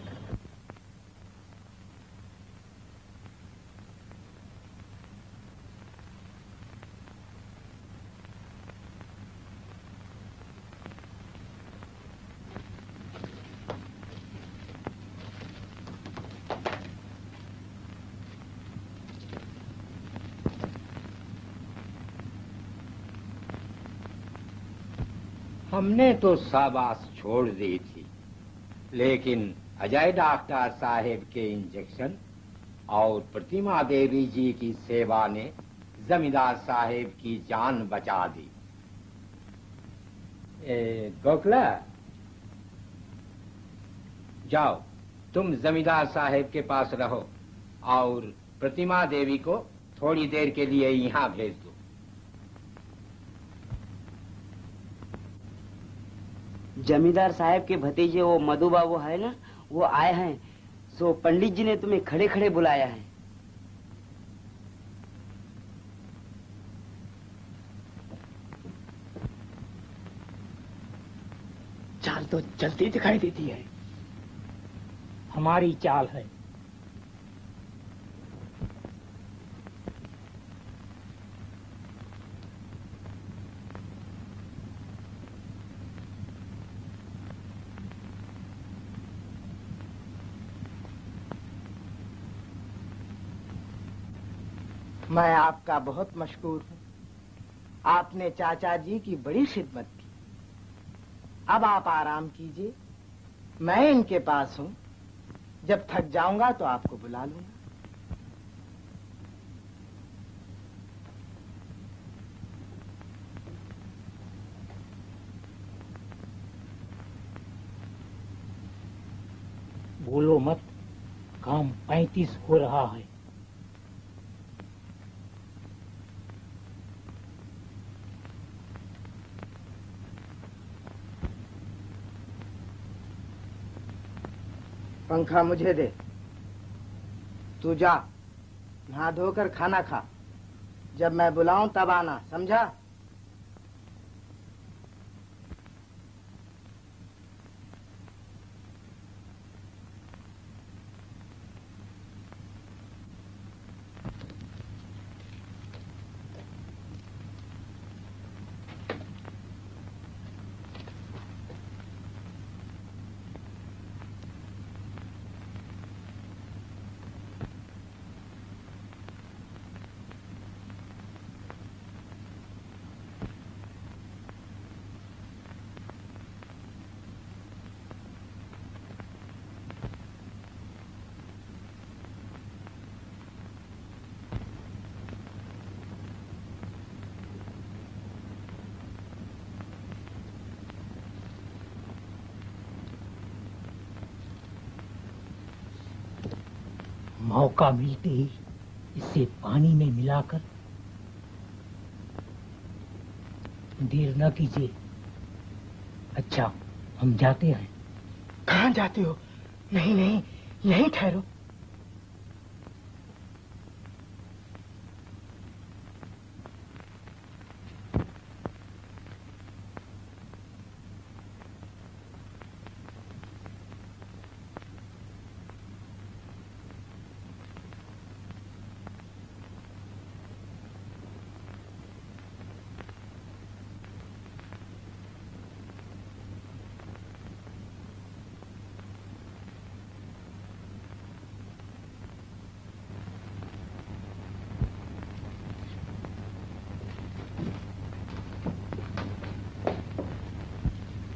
हमने तो शाबाश छोड़ दी थी, लेकिन अजय डॉक्टर साहब के इंजेक्शन और प्रतिमा देवी जी की सेवा ने जमींदार साहब की जान बचा दी। गोखला, जाओ तुम जमींदार साहब के पास रहो और प्रतिमा देवी को थोड़ी देर के लिए यहाँ भेज दो। जमींदार साहब के भतीजे वो मधु बाबू है ना, वो आए हैं, सो पंडित जी ने तुम्हें खड़े खड़े बुलाया है। चाल तो जल्दी दिखाई देती है। हमारी चाल है। मैं आपका बहुत मशकूर हूँ। आपने चाचा जी की बड़ी खिदमत की। अब आप आराम कीजिए, मैं इनके पास हूँ। जब थक जाऊंगा तो आपको बुला लूंगा। बोलो मत, काम 35 हो रहा है। पंखा मुझे दे। तू जा, नहा धोकर खाना खा। जब मैं बुलाऊं तब आना, समझा? मौका मिलते ही इसे पानी में मिलाकर देर न कीजिए। अच्छा, हम जाते हैं। कहाँ जाते हो? नहीं नहीं, यहीं ठहरो।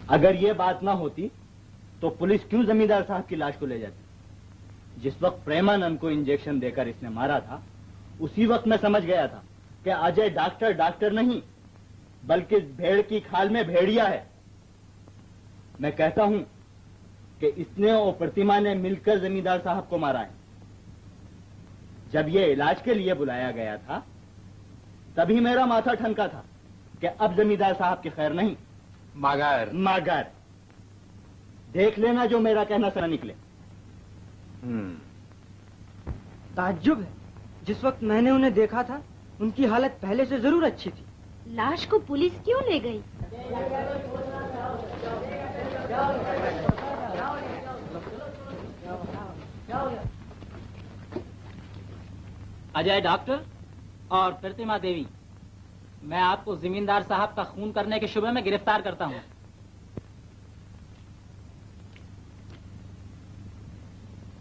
अगर ये बात ना होती तो पुलिस क्यों जमींदार साहब की लाश को ले जाती? जिस वक्त प्रेमानंद को इंजेक्शन देकर इसने मारा था, उसी वक्त मैं समझ गया था कि अजय डॉक्टर नहीं, बल्कि भेड़ की खाल में भेड़िया है। मैं कहता हूं कि इसने और प्रतिमा ने मिलकर जमींदार साहब को मारा है। जब ये इलाज के लिए बुलाया गया था, तभी मेरा माथा ठनका था कि अब जमींदार साहब की खैर नहीं। मगर देख लेना जो मेरा कहना सना निकले। ताज्जुब है, जिस वक्त मैंने उन्हें देखा था उनकी हालत पहले से जरूर अच्छी थी। लाश को पुलिस क्यों ले गई? अजय डॉक्टर और प्रतिमा देवी, मैं आपको जमींदार साहब का खून करने के शुबे में गिरफ्तार करता हूं।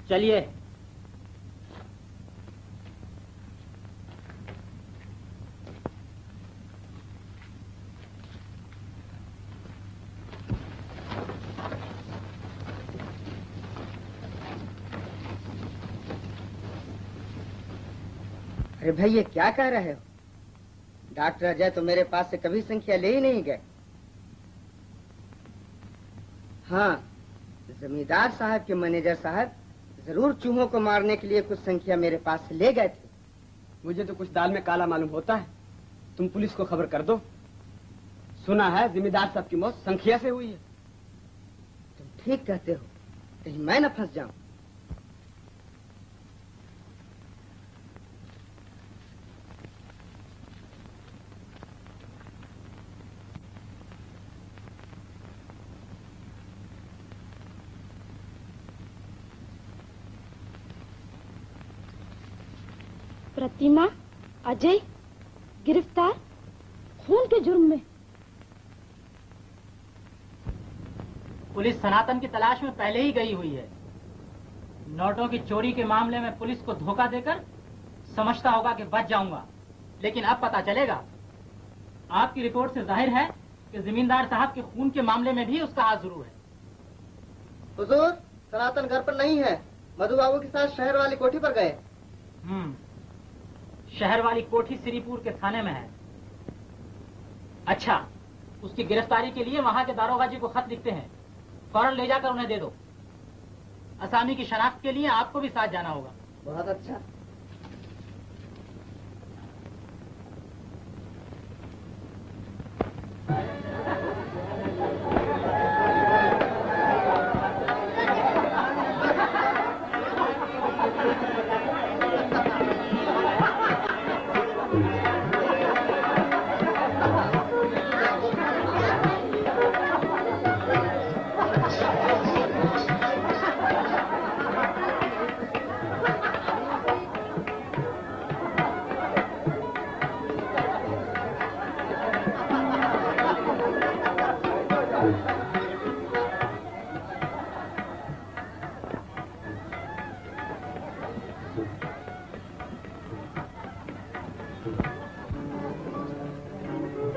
चलिए। अरे भाई, ये क्या कह रहे हो? डॉक्टर अजय तो मेरे पास से कभी संख्या ले ही नहीं गए। हाँ, जमींदार साहब के मैनेजर साहब जरूर चूहों को मारने के लिए कुछ संख्या मेरे पास से ले गए थे। मुझे तो कुछ दाल में काला मालूम होता है। तुम पुलिस को खबर कर दो। सुना है जमींदार साहब की मौत संख्या से हुई है। तुम ठीक कहते हो, कहीं मैं न फंस जाऊं। प्रतिमा, अजय गिरफ्तार खून के जुर्म में। पुलिस सनातन की तलाश में पहले ही गई हुई है। नोटों की चोरी के मामले में पुलिस को धोखा देकर समझता होगा कि बच जाऊंगा, लेकिन अब पता चलेगा। आपकी रिपोर्ट से जाहिर है कि जमींदार साहब के खून के मामले में भी उसका हाथ जरूर है। हुजूर, सनातन घर पर नहीं है, मधु बाबू के साथ शहर वाली कोठी पर गए। शहर वाली कोठी श्रीपुर के थाने में है। अच्छा, उसकी गिरफ्तारी के लिए वहां के दारोगा जी को खत लिखते हैं, फौरन ले जाकर उन्हें दे दो। असामी की शनाख्त के लिए आपको भी साथ जाना होगा। बहुत अच्छा।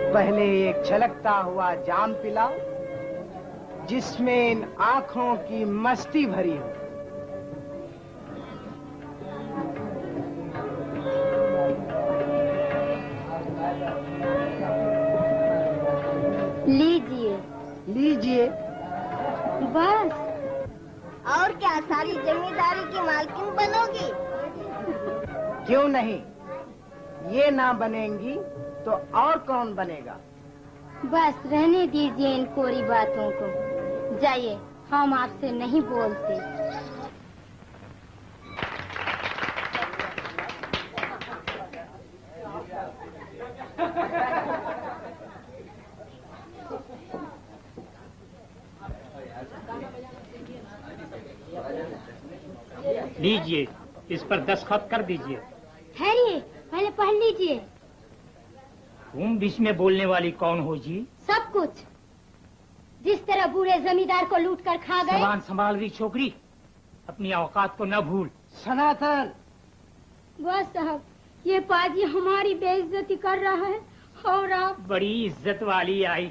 पहले एक छलकता हुआ जाम पिलाओ जिसमें इन आंखों की मस्ती भरी हो। लीजिए लीजिए। बस और क्या सारी जमींदारी की मालकिन बनोगी? क्यों नहीं, ये ना बनेंगी तो और कौन बनेगा। बस रहने दीजिए इन कोरी बातों को। जाइए, हम आपसे नहीं बोलते। लीजिए, इस पर दस्तखत कर दीजिए। ठहरिए, पहले पढ़ लीजिए। तुम बीच में बोलने वाली कौन हो जी? सब कुछ। जिस तरह बूढ़े जमींदार को लूट कर खा गए। जबान संभाल रही छोकरी, अपनी औकात को न भूल। सनातन। बस साहब, ये पाजी हमारी बेइज्जती कर रहा है और आप। बड़ी इज्जत वाली आई,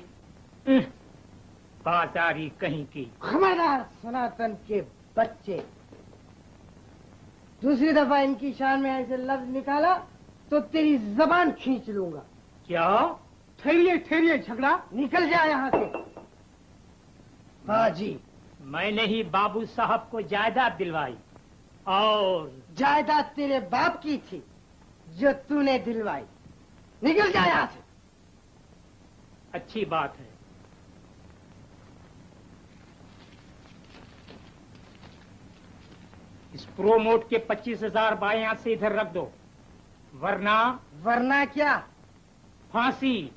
बाजारी कहीं की। खबरदार सनातन के बच्चे, दूसरी दफा इनकी शान में ऐसे लफ्ज निकाला तो तेरी जबान खींच लूंगा। क्या? ठहरिए ठहरिए, झगड़ा निकल जा यहाँ से। बाजी, मैंने ही बाबू साहब को जायदाद दिलवाई। और जायदाद तेरे बाप की थी जो तूने दिलवाई। निकल जा यहाँ से। अच्छी बात है। इस प्रोमोट के 25,000 बाएं हाथ से इधर रख दो, वरना क्या? फांसी।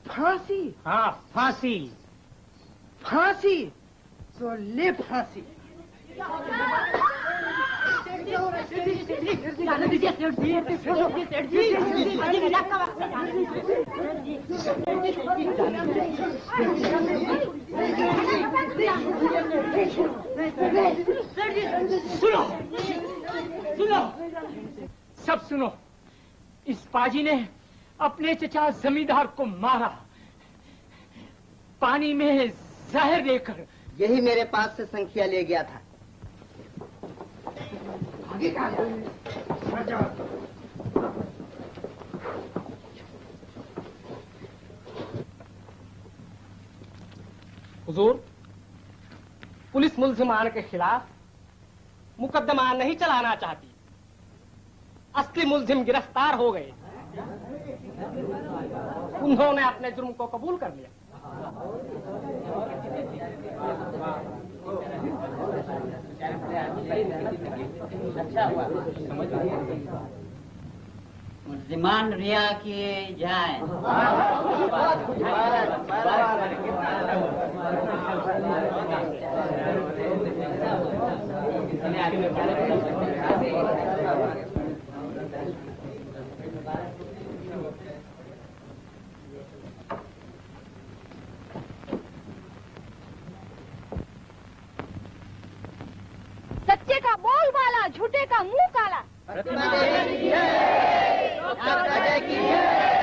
फांसी? हाँ, फांसी। फांसी तो ले फांसी। सुनो, सुनो, सब सुनो। इस पाजी ने अपने चचा जमींदार को मारा, पानी में जहर देकर। यही मेरे पास से संख्या ले गया था। आगे कहाँ? हुजूर, पुलिस मुल्जिमान के खिलाफ मुकदमा नहीं चलाना चाहती। असली मुल्जिम गिरफ्तार हो गए। उन्होंने अपने जुर्म को कबूल कर लिया। मुल्जिमान रिहा किए जाए। सच्चे का बोल वाला, झूठे का मुंह काला। रत्ना देवी की है, डॉक्टर अजय की है।